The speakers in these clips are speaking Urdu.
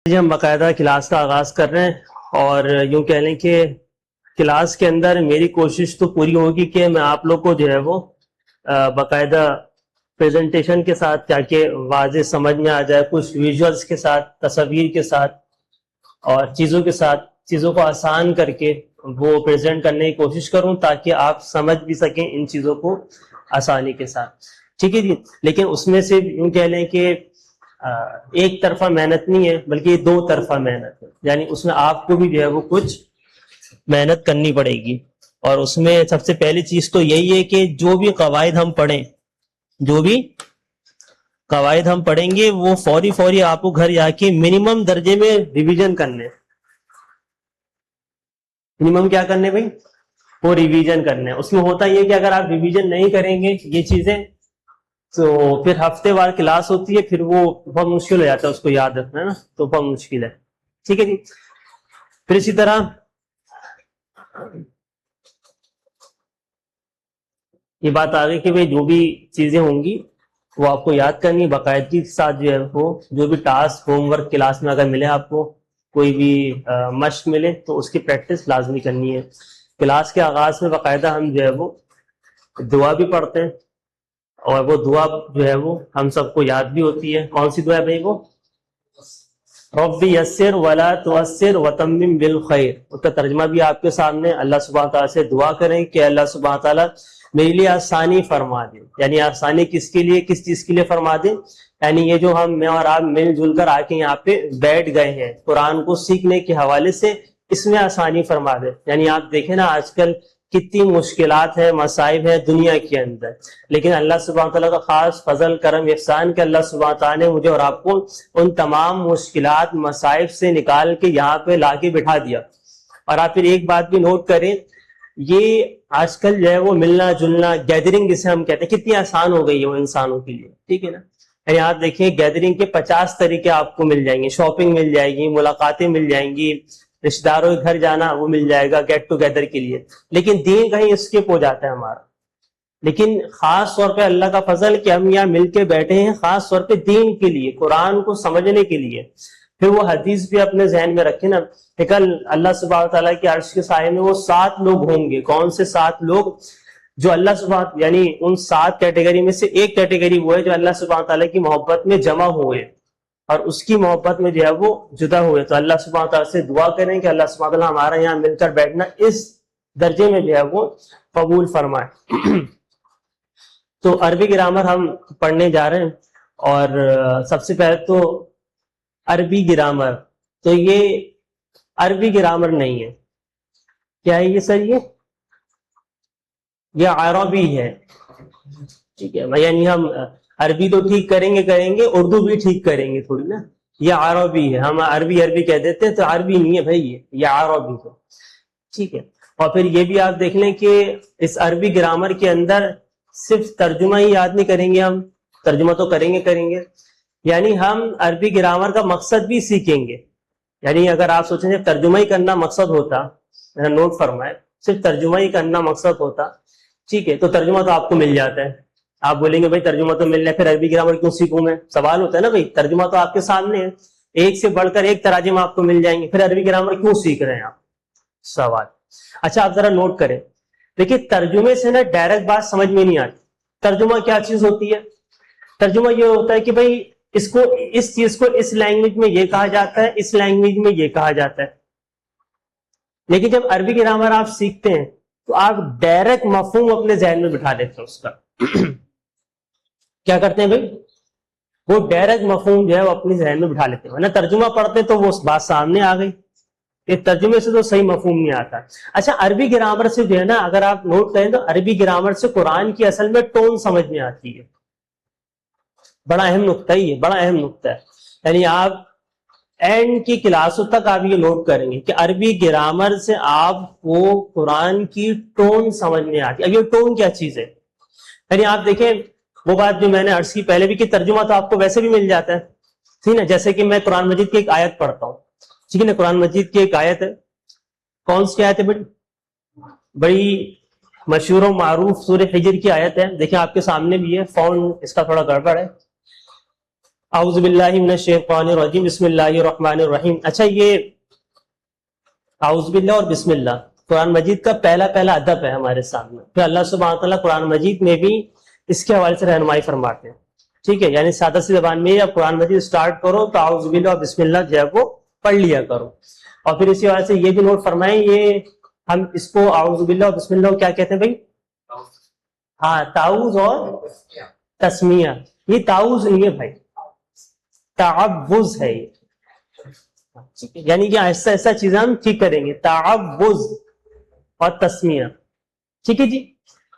جی ہم باقاعدہ کلاس کا آغاز کر رہے ہیں اور یوں کہہ لیں کہ کلاس کے اندر میری کوشش تو پوری ہوگی کہ میں آپ لوگ کو جو ہے وہ باقاعدہ پریزنٹیشن کے ساتھ تاکہ واضح سمجھ میں آ جائے، کچھ ویژولز کے ساتھ، تصاویر کے ساتھ اور چیزوں کے ساتھ چیزوں کو آسان کر کے وہ پریزنٹ کرنے کی کوشش کروں تاکہ آپ سمجھ بھی سکیں ان چیزوں کو آسانی کے ساتھ. ٹھیک ہے جی. لیکن اس میں سے یوں کہہ لیں کہ ایک طرفہ محنت نہیں ہے بلکہ یہ دو طرفہ محنت ہے، یعنی اس میں آپ کو بھی جو ہے وہ کچھ محنت کرنی پڑے گی. اور اس میں سب سے پہلی چیز تو یہی ہے کہ جو بھی قواعد ہم پڑھیں، جو بھی قواعد ہم پڑھیں گے وہ فوری آپ کو گھر جا کے منیمم درجے میں ریویژن کرنے. منیمم کیا کرنے بھائی؟ وہ ریویژن کرنے. اس میں ہوتا یہ کہ اگر آپ ریویژن نہیں کریں گے یہ چیزیں تو پھر ہفتے وار کلاس ہوتی ہے، پھر وہ بہت مشکل ہو جاتا ہے اس کو یاد رکھنا، ہے نا، تو بہت مشکل ہے. ٹھیک ہے جی. پھر اسی طرح یہ بات آ گئی کہ بھائی جو بھی چیزیں ہوں گی وہ آپ کو یاد کرنی ہے باقاعدگی کے ساتھ. جو ہے وہ جو بھی ٹاسک ہوم ورک کلاس میں اگر ملے، آپ کو کوئی بھی مشق ملے تو اس کی پریکٹس لازمی کرنی ہے. کلاس کے آغاز میں باقاعدہ ہم جو ہے وہ دعا بھی پڑھتے ہیں اور وہ دعا جو ہے وہ ہم سب کو یاد بھی ہوتی ہے. کون سی دعا ہے بھائی؟ وہ رب یسر ولا تعسر وتمم بالخیر. اس کا ترجمہ بھی آپ کے سامنے. اللہ سبحانہ تعالیٰ سے دعا کریں کہ اللہ سبحانہ تعالیٰ میرے لیے آسانی فرما دے. یعنی آسانی کس کے لیے، کس چیز کے لیے فرما دے؟ یعنی یہ جو میں اور آپ مل جل کر آ کے یہاں پہ بیٹھ گئے ہیں قرآن کو سیکھنے کے حوالے سے، اس میں آسانی فرما دے. یعنی آپ دیکھیں نا آج کل کتنی مشکلات ہیں، مصائب ہیں دنیا کے اندر، لیکن اللہ سبحانہ تعالیٰ کا خاص فضل کرم احسان کہ اللہ سبحانہ تعالیٰ نے مجھے اور آپ کو ان تمام مشکلات مصائب سے نکال کے یہاں پہ لا کے بٹھا دیا. اور آپ پھر ایک بات بھی نوٹ کریں، یہ آج کل جو ہے وہ ملنا جلنا، گیدرنگ جسے ہم کہتے ہیں، کتنی آسان ہو گئی ہے وہ انسانوں کے لیے. ٹھیک ہے نا. یعنی آپ دیکھیں گیدرنگ کے 50 طریقے آپ کو مل جائیں گے، شاپنگ مل جائے گی، ملاقاتیں مل جائیں گی، رشتے داروں کے گھر جانا وہ مل جائے گا گیٹ ٹوگیدر کے لیے. لیکن دین کہیں اسکپ ہو جاتا ہے ہمارا. لیکن خاص طور پہ اللہ کا فضل کہ ہم یہاں مل کے بیٹھے ہیں خاص طور پہ دین کے لیے، قرآن کو سمجھنے کے لیے. پھر وہ حدیث بھی اپنے ذہن میں رکھیں نا. کل اللہ سبحانہ تعالیٰ کی عرش کے سائے میں وہ 7 لوگ ہوں گے. کون سے 7 لوگ؟ جو اللہ سبحانہ، یعنی ان 7 کیٹیگری میں سے ایک کیٹیگری وہ ہے جو اللہ سبحانہ تعالیٰ کی محبت میں جمع ہوئے اور اس کی محبت میں جو ہے وہ جدا ہوئے. تو اللہ سبحانہ تعالیٰ سے دعا کریں کہ اللہ سبحانہ تعالیٰ ہمارا یہاں مل کر بیٹھنا اس درجے میں جو ہے وہ قبول فرمائے. تو عربی گرامر ہم پڑھنے جا رہے ہیں اور سب سے پہلے تو عربی گرامر. تو یہ عربی گرامر نہیں ہے. کیا ہے یہ سر؟ یہ عربی ہے. ٹھیک ہے. یعنی ہم عربی تو ٹھیک کریں گے اردو بھی ٹھیک کریں گے تھوڑی نا. یہ عربی ہے. ہم عربی کہہ دیتے ہیں تو عربی نہیں ہے بھائی، یہ عربی ہے. ٹھیک ہے. اور پھر یہ بھی آپ دیکھ لیں کہ اس عربی گرامر کے اندر صرف ترجمہ ہی یاد نہیں کریں گے ہم، ترجمہ تو کریں گے. یعنی ہم عربی گرامر کا مقصد بھی سیکھیں گے. یعنی اگر آپ سوچیں کہ ترجمہ ہی کرنا مقصد ہوتا، میرا نوٹ فرمائے، صرف ترجمہ ہی کرنا مقصد ہوتا، ٹھیک ہے، تو ترجمہ تو آپ کو مل جاتا ہے. آپ بولیں گے بھائی ترجمہ تو مل رہا ہے، پھر عربی گرامر کیوں سیکھوں میں؟ سوال ہوتا ہے نا بھائی. ترجمہ تو آپ کے سامنے ہے، ایک سے بڑھ کر ایک تراجم آپ کو مل جائیں گے، پھر عربی گرامر کیوں سیکھ رہے ہیں آپ؟ سوال. اچھا آپ ذرا نوٹ کریں، دیکھیے ترجمے سے نا ڈائریکٹ بات سمجھ میں نہیں آتی. ترجمہ کیا چیز ہوتی ہے؟ ترجمہ یہ ہوتا ہے کہ بھائی اس کو، اس چیز کو اس لینگویج میں یہ کہا جاتا ہے، اس لینگویج میں یہ کہا جاتا ہے. لیکن جب عربی گرامر آپ سیکھتے ہیں تو آپ ڈائریکٹ مفہوم اپنے ذہن میں بٹھا لیتے ہیں اس کا. کیا کرتے ہیں بھائی؟ وہ ڈائریکٹ مفہوم جو ہے وہ اپنے ذہن میں بٹھا لیتے ہیں. ترجمہ پڑھتے تو وہ بات سامنے آ گئی، ترجمے سے تو صحیح مفہوم نہیں آتا. اچھا عربی گرامر سے جو ہے نا اگر آپ نوٹ کریں تو عربی گرامر سے قرآن کی اصل میں ٹون سمجھ میں آتی ہے. بڑا اہم نقطہ ہی ہے، بڑا اہم نقطہ ہے. یعنی آپ اینڈ کی کلاسوں تک آپ یہ نوٹ کریں گے کہ عربی گرامر سے آپ کو قرآن کی ٹون سمجھ میں آتی ہے. اب یہ ٹون کیا چیز ہے؟ یعنی آپ دیکھیں وہ بات جو میں نے عرض کی پہلے بھی کہ ترجمہ تو آپ کو ویسے بھی مل جاتا ہے، ٹھیک ہے. جیسے کہ میں قرآن مجید کی ایک آیت پڑھتا ہوں، ٹھیک ہے نا. قرآن مجید کی ایک آیت ہے، کون سی آیت ہے بڑی مشہور و معروف سورہ حجر کی آیت ہے. دیکھیں آپ کے سامنے بھی ہے، فون اس کا تھوڑا گڑبڑ ہے. اعوذ باللہ من الشیطان الرجیم بسم اللہ الرحمن الرحیم. اچھا یہ اعوذ باللہ اور بسم اللہ قرآن مجید کا پہلا ادب ہے ہمارے سامنے. پھر اللہ سبحانہ وتعالیٰ قرآن مجید میں بھی اس کے حوالے سے رہنمائی فرماتے ہیں. ٹھیک ہے, یعنی سادہ سی زبان میں جب قرآن مجید اسٹارٹ کرو تو اعوذ باللہ اور بسم اللہ جو ہے وہ پڑھ لیا کرو. اور پھر اسی حوالے سے یہ بھی نوٹ فرمائیں, یہ ہم اس کو اعوذ باللہ اور بسم اللہ کیا کہتے ہیں بھائی؟ ہاں, تعوذ اور تسمیہ. یہ تعوذ نہیں ہے بھائی, تعوذ ہے یہ. یعنی کہ ایسا ایسا چیزیں ہم ٹھیک کریں گے, تعوذ اور تسمیہ. ٹھیک ہے جی.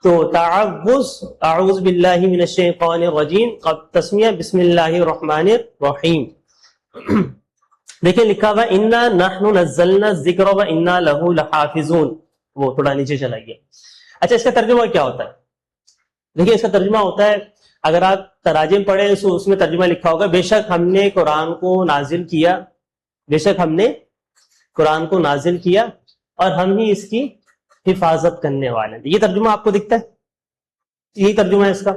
تو تعوذ اعوذ باللہ من الشیطان الرجیم اور تسمیہ بسم اللہ الرحمن الرحیم. دیکھیں لکھا ہوا انا نحن نزلنا الذکر و انا لہ لحافظون, وہ تھوڑا نیچے چلا گیا. اچھا اس کا ترجمہ کیا ہوتا ہے؟ دیکھیے اس کا ترجمہ ہوتا ہے, اگر آپ تراجم پڑھیں اس میں ترجمہ لکھا ہوگا بے شک ہم نے قرآن کو نازل کیا, بے شک ہم نے قرآن کو نازل کیا اور ہم ہی اس کی حفاظت کرنے والے ہیں. یہ ترجمہ آپ کو دکھتا ہے, یہی ترجمہ ہے اس کا.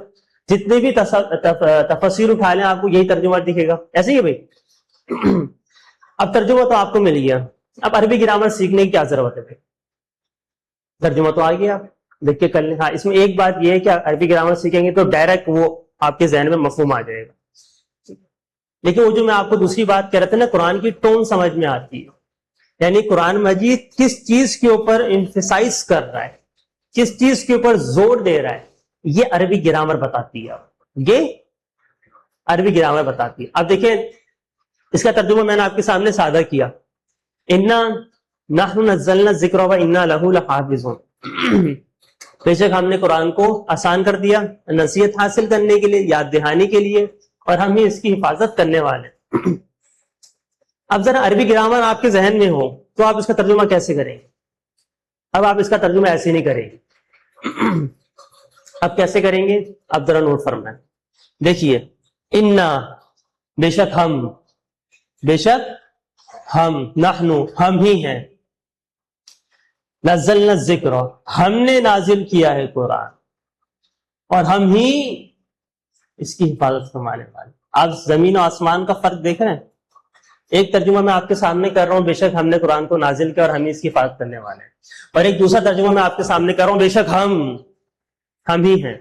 جتنے بھی تفسیر اٹھا لیں آپ کو یہی ترجمہ دکھے گا. ایسے ہی ہے بھائی. اب ترجمہ تو آپ کو مل گیا, اب عربی گرامر سیکھنے کی کیا ضرورت ہے بھائی؟ ترجمہ تو آ گیا, آپ دیکھ کے کر لیں. ہاں اس میں ایک بات یہ ہے کہ عربی گرامر سیکھیں گے تو ڈائریکٹ وہ آپ کے ذہن میں مفہوم آ جائے گا. لیکن وہ جو میں آپ کو دوسری بات کہہ رہا تھا نا, قرآن کی ٹون سمجھ میں آتی ہے. یعنی قرآن مجید کس چیز کے اوپر ایمفیسائز کر رہا ہے, کس چیز کے اوپر زور دے رہا ہے, یہ عربی گرامر بتاتی ہے. یہ عربی گرامر بتاتی ہے. اب دیکھیں اس کا ترجمہ میں نے آپ کے سامنے سادہ کیا, انا نحن نزلنا الذکر و انا لہ لحافظون. بے شک ہم نے قرآن کو آسان کر دیا نصیحت حاصل کرنے کے لیے, یاد دہانی کے لیے, اور ہم ہی اس کی حفاظت کرنے والے. اب ذرا عربی گرامر آپ کے ذہن میں ہو تو آپ اس کا ترجمہ کیسے کریں گے؟ اب آپ اس کا ترجمہ ایسے نہیں کریں گے. اب کیسے کریں گے؟ اب ذرا نوٹ فرمائیں. دیکھیے انا بے شک ہم, بے شک ہم, نحن ہم ہی ہیں, نزلنا الذکر ہم نے نازل کیا ہے قرآن, اور ہم ہی اس کی حفاظت فرمانے والے. آپ زمین و آسمان کا فرق دیکھ رہے ہیں. ایک ترجمہ میں آپ کے سامنے کر رہا ہوں بے شک ہم نے قرآن کو نازل کیا اور ہم ہی اس کی حفاظت کرنے والے ہیں, اور ایک دوسرا ترجمہ میں آپ کے سامنے کر رہا ہوں بے شک ہم ہی ہیں,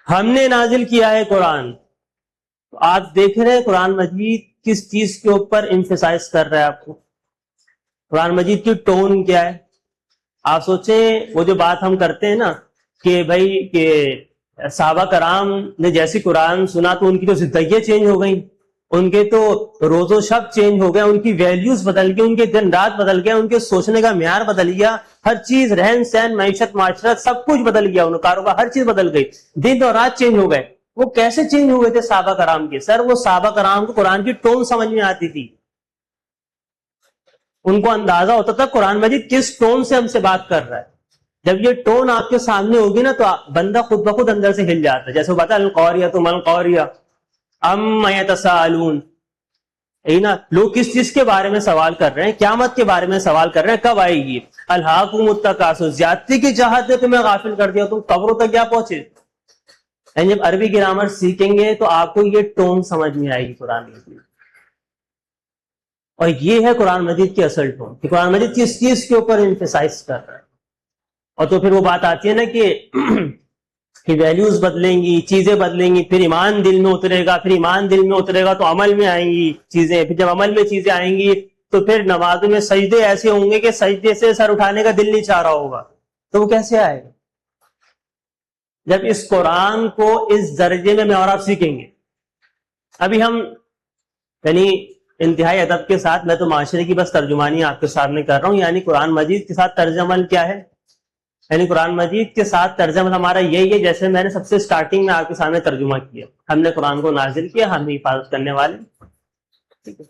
ہم نے نازل کیا ہے قرآن. تو آپ دیکھ رہے ہیں قرآن مجید کس چیز کے اوپر ایمفیسائز کر رہا ہے آپ کو, قرآن مجید کی ٹون کیا ہے. آپ سوچیں وہ جو بات ہم کرتے ہیں نا کہ بھائی کہ صحابہ کرام نے جیسی قرآن سنا تو ان کی تو زندگیاں چینج ہو گئیں, ان کے تو روز و شب چینج ہو گئے, ان کی ویلیوز بدل گئی, ان کے دن رات بدل گئے, ان کے سوچنے کا معیار بدل گیا, ہر چیز رہن سہن معیشت معاشرت سب کچھ بدل گیا, ان کا کاروبار ہر چیز بدل گئی, دن اور رات چینج ہو گئے. وہ کیسے چینج ہو گئے تھے صحابہ کرام کے؟ سر وہ صحابہ کرام کو قرآن کی ٹون سمجھ میں آتی تھی, ان کو اندازہ ہوتا تھا قرآن مجید کس ٹون سے ہم سے بات کر رہا ہے. جب یہ ٹون آپ کے سامنے ہوگی نا تو بندہ خود بخود اندر سے ہل جاتا ہے. جیسے وہ بتا القاریہ تو من قاریہ ام یتساءلون, نا لوگ کس چیز کے بارے میں سوال کر رہے ہیں؟ قیامت کے بارے میں سوال کر رہے ہیں, کب آئے گی. الہاکم التکاثر, زیادتی کی چاہت نے تمہیں غافل کر دیا, تم قبروں تک کیا پہنچے. یعنی جب عربی گرامر سیکھیں گے تو آپ کو یہ ٹون سمجھ میں آئے گی قرآن مجید, اور یہ ہے قرآن مجید کی اصل ٹون کہ قرآن مجید کس چیز کے اوپر ایمفیسائز کر رہا ہے. اور تو پھر وہ بات آتی ہے نا کہ ویلیوز بدلیں گی, چیزیں بدلیں گی, پھر ایمان دل میں اترے گا, پھر ایمان دل میں اترے گا تو عمل میں آئیں گی چیزیں, پھر جب عمل میں چیزیں آئیں گی تو پھر نماز میں سجدے ایسے ہوں گے کہ سجدے سے سر اٹھانے کا دل نہیں چاہ رہا ہوگا. تو وہ کیسے آئے گا جب اس قرآن کو اس درجے میں اور آپ سیکھیں گے. ابھی ہم یعنی انتہائی ادب کے ساتھ, میں تو معاشرے کی بس ترجمانی آپ کے سامنے کر رہا ہوں, یعنی قرآن مجید کے ساتھ طرز عمل کیا ہے. یعنی قرآن مجید کے ساتھ طرز عمل ہمارا یہی ہے جیسے میں نے سب سے سٹارٹنگ میں آپ کے سامنے ترجمہ کیا, ہم نے قرآن کو نازل کیا, ہم ہی حفاظت کرنے والے. ٹھیک ہے,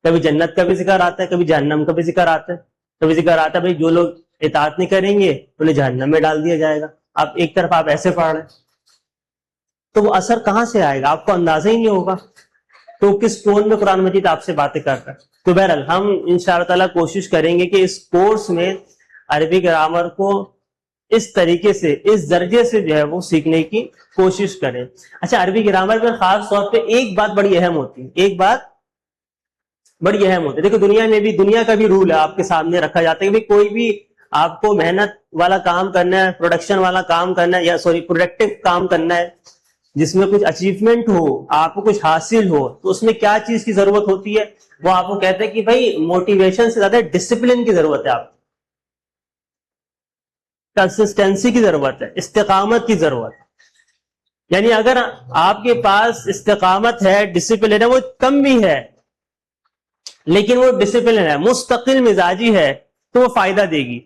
کبھی جنت کا بھی ذکر آتا ہے, کبھی جہنم کا بھی ذکر آتا ہے, کبھی ذکر آتا ہے بھائی جو لوگ اطاعت نہیں کریں گے انہیں جہنم میں ڈال دیا جائے گا. آپ ایک طرف آپ ایسے پڑھ رہے ہیں تو وہ اثر کہاں سے آئے گا, آپ کو اندازہ ہی نہیں ہوگا. تو کس ٹون میں قرآن مجید آپ سے باتیں کرتا ہے. تو بہرحال ہم انشاءاللہ تعالیٰ کوشش کریں گے کہ اس کورس میں عربی گرامر کو اس طریقے سے, اس درجے سے جو ہے وہ سیکھنے کی کوشش کریں. اچھا, عربی گرامر میں خاص طور پہ ایک بات بڑی اہم ہوتی ہے, ایک بات بڑی اہم ہوتی ہے. دیکھو دنیا میں بھی, دنیا کا بھی رول ہے آپ کے سامنے رکھا جاتا ہے کہ کوئی بھی آپ کو محنت والا کام کرنا ہے, پروڈکشن والا کام کرنا ہے, یا سوری پروڈکٹیو کام کرنا ہے, جس میں کچھ اچیومنٹ ہو, آپ کو کچھ حاصل ہو, تو اس میں کیا چیز کی ضرورت ہوتی ہے؟ وہ آپ کو کہتے ہیں کہ بھائی موٹیویشن سے زیادہ ڈسپلن کی ضرورت ہے, آپ کو کنسسٹینسی کی ضرورت ہے, استقامت کی ضرورت ہے. یعنی اگر آپ کے پاس استقامت ہے, ڈسپلن ہے, وہ کم بھی ہے لیکن وہ ڈسپلن ہے, مستقل مزاجی ہے, تو وہ فائدہ دے گی.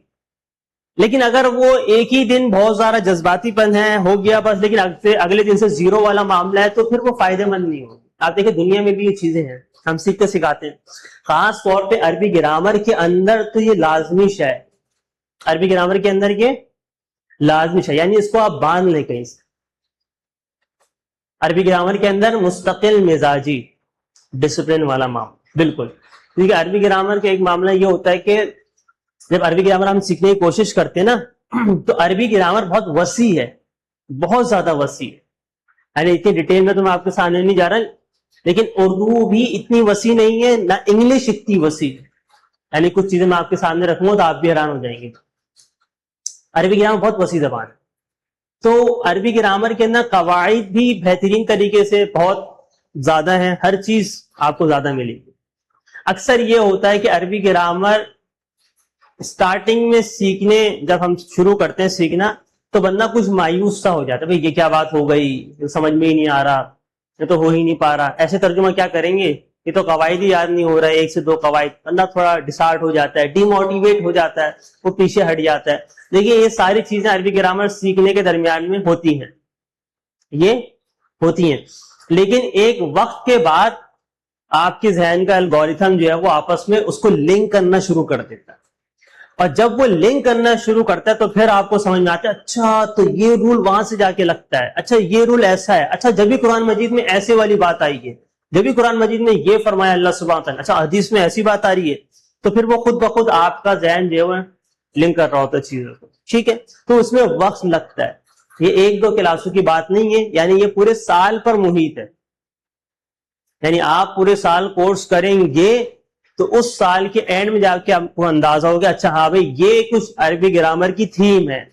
لیکن اگر وہ ایک ہی دن بہت سارا جذباتی پن ہے, ہو گیا بس, لیکن اگلے دن سے زیرو والا معاملہ ہے, تو پھر وہ فائدہ مند نہیں ہوگی. آپ دیکھیں دنیا میں بھی یہ چیزیں ہیں, ہم سیکھتے سکھاتے ہیں. خاص طور پہ عربی گرامر کے اندر تو یہ لازمی شے ہے, عربی گرامر کے اندر یہ لازمی شے, یعنی اس کو آپ باندھ لیں کہیں سے. عربی گرامر کے اندر مستقل مزاجی, ڈسپلن والا معاملہ, بالکل. کیونکہ عربی گرامر کا ایک معاملہ یہ ہوتا ہے کہ جب عربی گرامر ہم سیکھنے کی کوشش کرتے ہیں نا, تو عربی گرامر بہت وسیع ہے, بہت زیادہ وسیع ہے. یعنی اتنی ڈیٹیل میں تو میں آپ کے سامنے نہیں جا رہا, لیکن اردو بھی اتنی وسیع نہیں ہے, نہ انگلش اتنی وسیع ہے. یعنی کچھ چیزیں میں آپ کے سامنے رکھوں گا تو آپ بھی حیران ہو جائیں گے. عربی گرامر بہت وسیع زبان ہے. تو عربی گرامر کے اندر قواعد بھی بہترین طریقے سے بہت زیادہ ہیں, ہر چیز آپ کو زیادہ ملے گی. اکثر یہ ہوتا ہے کہ عربی گرامر اسٹارٹنگ میں سیکھنے, جب ہم شروع کرتے ہیں سیکھنا, تو بندہ کچھ مایوس سا ہو جاتا ہے, بھئی یہ کیا بات ہو گئی, سمجھ میں ہی نہیں آ رہا, یہ تو ہو ہی نہیں پا رہا. ایسے ترجمہ کیا کریں گے, یہ تو قواعد ہی یاد نہیں ہو رہا ہے, ایک سے دو قواعد. بندہ تھوڑا ڈسارٹ ہو جاتا ہے, ڈی موٹیویٹ ہو جاتا ہے, وہ پیچھے ہٹ جاتا ہے. دیکھیے یہ ساری چیزیں عربی گرامر سیکھنے کے درمیان میں ہوتی ہیں, یہ ہوتی ہیں, لیکن ایک وقت کے بعد آپ کے ذہن کا الگوریتھم جو ہے وہ آپس میں اس کو لنک کرنا شروع کر دیتا ہے. اور جب وہ لنک کرنا شروع کرتا ہے تو پھر آپ کو سمجھ میں آتا ہے, اچھا تو یہ رول وہاں سے جا کے لگتا ہے, اچھا یہ رول ایسا ہے, اچھا جب بھی قرآن مجید میں ایسے والی بات آئی ہے, جب بھی قرآن مجید میں یہ فرمایا اللہ سبحانہ وتعالی, اچھا حدیث میں ایسی بات آ رہی ہے, تو پھر وہ خود بخود آپ کا ذہن جو ہے لنک کر رہا ہوتا ہے چیزوں کو. ٹھیک ہے, تو اس میں وقت لگتا ہے. یہ ایک دو کلاسوں کی بات نہیں ہے, یعنی یہ پورے سال پر محیط ہے. یعنی آپ پورے سال کورس کریں گے تو اس سال کے اینڈ میں جا کے آپ کو اندازہ ہوگا, اچھا ہاں بھائی یہ کچھ عربی گرامر کی تھیم ہے,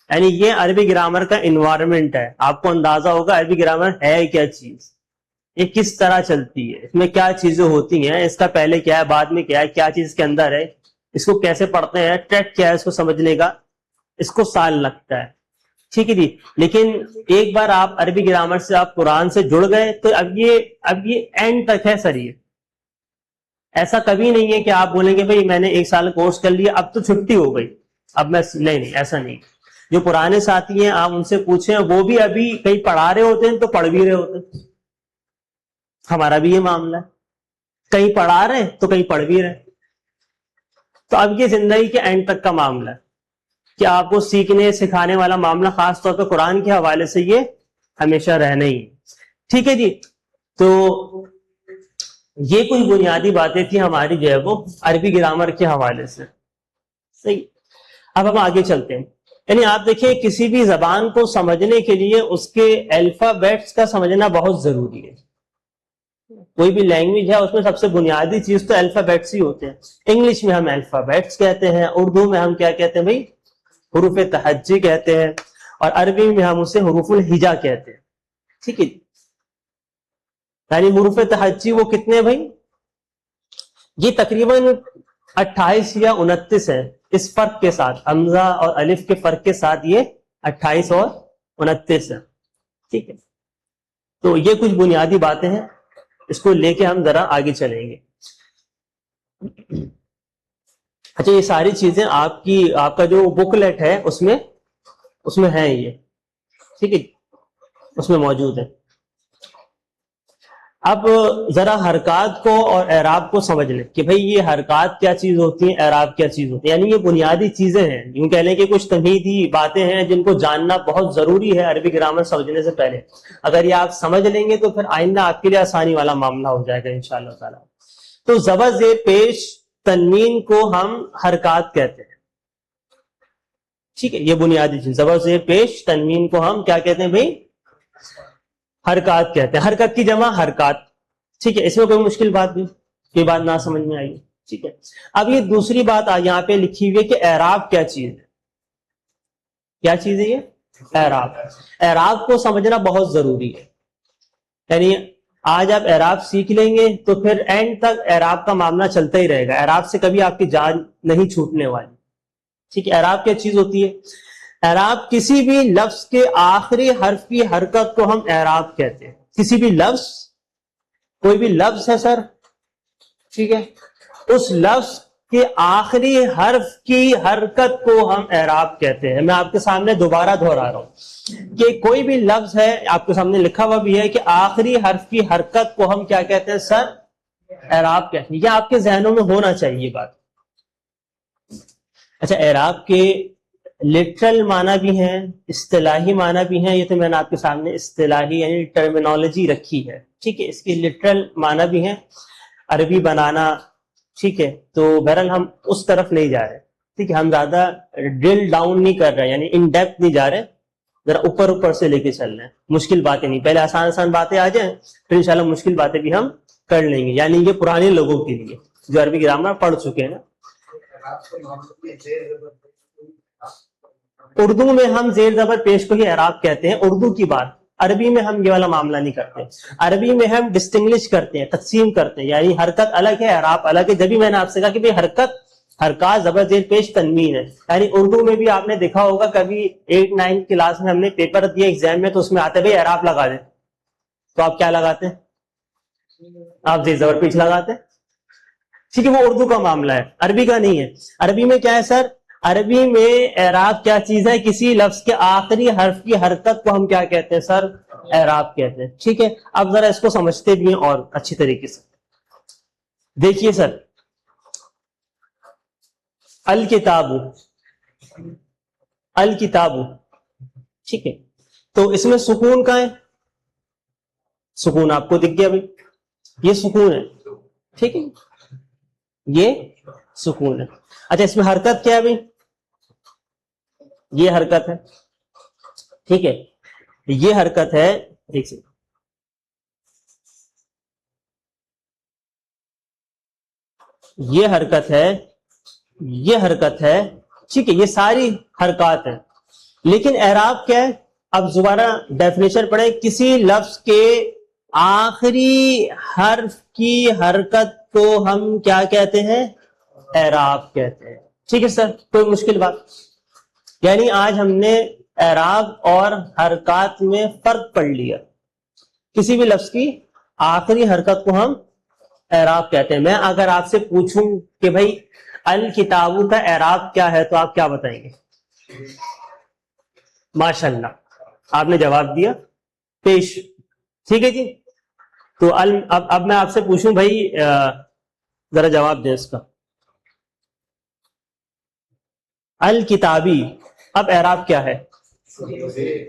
یعنی یہ عربی گرامر کا انوائرمنٹ ہے. آپ کو اندازہ ہوگا عربی گرامر ہے کیا چیز, یہ کس طرح چلتی ہے, اس میں کیا چیزیں ہوتی ہیں, اس کا پہلے کیا ہے, بعد میں کیا ہے, کیا چیز کے اندر ہے, اس کو کیسے پڑھتے ہیں, ٹریک کیا ہے اس کو سمجھنے کا, اس کو سال لگتا ہے. ٹھیک ہے جی. لیکن ایک بار آپ عربی گرامر سے, آپ قرآن سے جڑ گئے, تو اب یہ اینڈ تک ہے سر. یہ ایسا کبھی نہیں ہے کہ آپ بولیں گے بھائی میں نے ایک سال کورس کر لیا اب تو چھٹی ہو گئی, اب میں نہیں, ایسا نہیں. جو پرانے ساتھی ہیں آپ ان سے پوچھیں, وہ بھی ابھی کہیں پڑھا رہے ہوتے ہیں تو پڑھ بھی رہے ہوتے ہیں. ہمارا بھی یہ معاملہ ہے, کہیں پڑھا رہے تو کہیں پڑھ بھی رہے. تو اب یہ زندگی کے اینڈ تک کا معاملہ ہے کہ آپ کو سیکھنے سکھانے والا معاملہ خاص طور پہ قرآن کے حوالے سے یہ ہمیشہ رہنا ہی. ٹھیک ہے جی. تو یہ کچھ بنیادی باتیں تھیں ہماری جو ہے وہ عربی گرامر کے حوالے سے. صحیح. اب ہم آگے چلتے ہیں. یعنی آپ دیکھیں کسی بھی زبان کو سمجھنے کے لیے اس کے الفابیٹس کا سمجھنا بہت ضروری ہے. کوئی بھی لینگویج ہے اس میں سب سے بنیادی چیز تو الفابیٹس ہی ہوتے ہیں. انگلش میں ہم الفابیٹس کہتے ہیں, اردو میں ہم کیا کہتے ہیں بھائی, حروف تہجی کہتے ہیں, اور عربی میں ہم اسے حروف الہجا کہتے ہیں. ٹھیک ہے. یعنی حروف تہجی وہ کتنے بھائی, یہ تقریباً 28 یا 29 ہے, اس فرق کے ساتھ, حمزہ اور الف کے فرق کے ساتھ یہ 28 اور 29 ہے. ٹھیک ہے. تو یہ کچھ بنیادی باتیں ہیں, اس کو لے کے ہم ذرا آگے چلیں گے. اچھا یہ ساری چیزیں آپ کا جو بکلیٹ ہے اس میں ہے یہ. ٹھیک ہے, اس میں موجود ہے. اب ذرا حرکات کو اور اعراب کو سمجھ لیں کہ بھئی یہ حرکات کیا چیز ہوتی ہیں, اعراب کیا چیز ہوتی ہے. یعنی یہ بنیادی چیزیں ہیں, یوں کہہ لیں کہ کچھ تمہیدی باتیں ہیں جن کو جاننا بہت ضروری ہے عربی گرامر سمجھنے سے پہلے. اگر یہ آپ سمجھ لیں گے تو پھر آئندہ آپ کے لیے آسانی والا معاملہ ہو جائے گا انشاءاللہ تعالی. تو زبر زیر پیش تنوین کو ہم حرکات کہتے ہیں. ٹھیک ہے, یہ بنیادی چیز. زبر زیر پیش تنوین کو ہم کیا کہتے ہیں بھائی؟ حرکات کہتے ہیں. حرکت کی جمع حرکات. ٹھیک ہے, اس میں کوئی مشکل بات نہیں, یہ بات نہ سمجھ میں آئی. ٹھیک ہے, اب یہ دوسری بات یہاں پہ لکھی ہوئی ہے کہ اعراب کیا چیز ہے. کیا چیز ہے یہ؟ اعراب. اعراب کو سمجھنا بہت ضروری ہے. یعنی آج آپ اعراب سیکھ لیں گے تو پھر اینڈ تک اعراب کا معاملہ چلتا ہی رہے گا. اعراب سے کبھی آپ کی جان نہیں چھوٹنے والی. ٹھیک ہے, اعراب کیا چیز ہوتی ہے؟ اعراب کسی بھی لفظ کے آخری حرف کی حرکت کو ہم اعراب کہتے ہیں. کسی بھی لفظ, کوئی بھی لفظ ہے سر, ٹھیک ہے, اس لفظ کے آخری حرف کی حرکت کو ہم اعراب کہتے ہیں. میں آپ کے سامنے دوبارہ دہرا رہا ہوں کہ کوئی بھی لفظ ہے, آپ کے سامنے لکھا ہوا بھی ہے کہ آخری حرف کی حرکت کو ہم کیا کہتے ہیں سر؟ اعراب کہتے ہیں. یہ آپ کے ذہنوں میں ہونا چاہیے بات. اچھا, اعراب کے لٹرل معنی بھی ہیں, اصطلاحی معنی بھی ہیں. یہ تو میں نے آپ کے سامنے اصطلاحی یعنی ٹرمینالوجی رکھی ہے. ٹھیک ہے, اس کی لٹرل معنی بھی ہیں, عربی بنانا. ٹھیک ہے, تو بہرحال ہم اس طرف نہیں جا رہے. ٹھیک ہے, ہم زیادہ ڈرل ڈاؤن نہیں کر رہے, یعنی ان ڈیپتھ نہیں جا رہے, ذرا اوپر اوپر سے لے کے چل رہے ہیں. مشکل باتیں نہیں, پہلے آسان آسان باتیں آ جائیں پھر انشاءاللہ مشکل باتیں بھی ہم کر لیں گے. یعنی یہ پرانے لوگوں کے لیے جو عربی گرامر پڑھ چکے ہیں نا. اردو میں ہم زیر زبر پیش کو ہی اعراب کہتے ہیں, اردو کی بات. عربی میں ہم یہ والا معاملہ نہیں کرتے. عربی میں ہم ڈسٹنگوش کرتے ہیں, تقسیم کرتے ہیں. یعنی حرکت الگ ہے, اعراب الگ ہے. جب بھی میں نے آپ سے کہا کہ بھئی حرکت, حرکات زبر زیر پیش تنوین ہے, یعنی اردو میں بھی آپ نے دیکھا ہوگا کبھی 8-9 کلاس میں ہم نے پیپر دیا ایگزام میں, تو اس میں آتے بھئی اعراب لگا دیں, تو آپ کیا لگاتے ہیں؟ آپ زیر زبر پیش لگاتے ہیں. ٹھیک ہے, وہ اردو کا معاملہ ہے, عربی کا نہیں ہے. عربی میں کیا ہے سر؟ عربی میں اعراب کیا چیز ہے؟ کسی لفظ کے آخری حرف کی حرکت کو ہم کیا کہتے ہیں سر؟ اعراب کہتے ہیں. ٹھیک ہے, اب ذرا اس کو سمجھتے بھی ہیں اور اچھی طریقے سے. دیکھیے سر, الکتاب, الکتاب, ٹھیک ہے, تو اس میں سکون کا ہے. سکون آپ کو دکھ گیا بھائی, یہ سکون ہے. ٹھیک ہے, یہ سکون ہے. اچھا, اس میں حرکت کیا ہے بھائی؟ یہ حرکت ہے. ٹھیک ہے, یہ حرکت ہے. ایک سیکنڈ, یہ حرکت ہے, یہ حرکت ہے. ٹھیک ہے, یہ ساری حرکات ہیں. لیکن اعراب کیا ہے؟ اب دوبارہ ڈیفینیشن پڑھیں. کسی لفظ کے آخری حرف کی حرکت کو ہم کیا کہتے ہیں؟ اعراب کہتے ہیں. ٹھیک ہے سر, کوئی مشکل بات؟ یعنی آج ہم نے اعراب اور حرکات میں فرق پڑھ لیا. کسی بھی لفظ کی آخری حرکت کو ہم اعراب کہتے ہیں. میں اگر آپ سے پوچھوں کہ بھائی الکتابو کا اعراب کیا ہے, تو آپ کیا بتائیں گے؟ ماشاءاللہ, آپ نے جواب دیا پیش. ٹھیک ہے جی, تو اب میں آپ سے پوچھوں بھائی ذرا جواب دیں اس کا. الکتابی, اب اعراب کیا ہے؟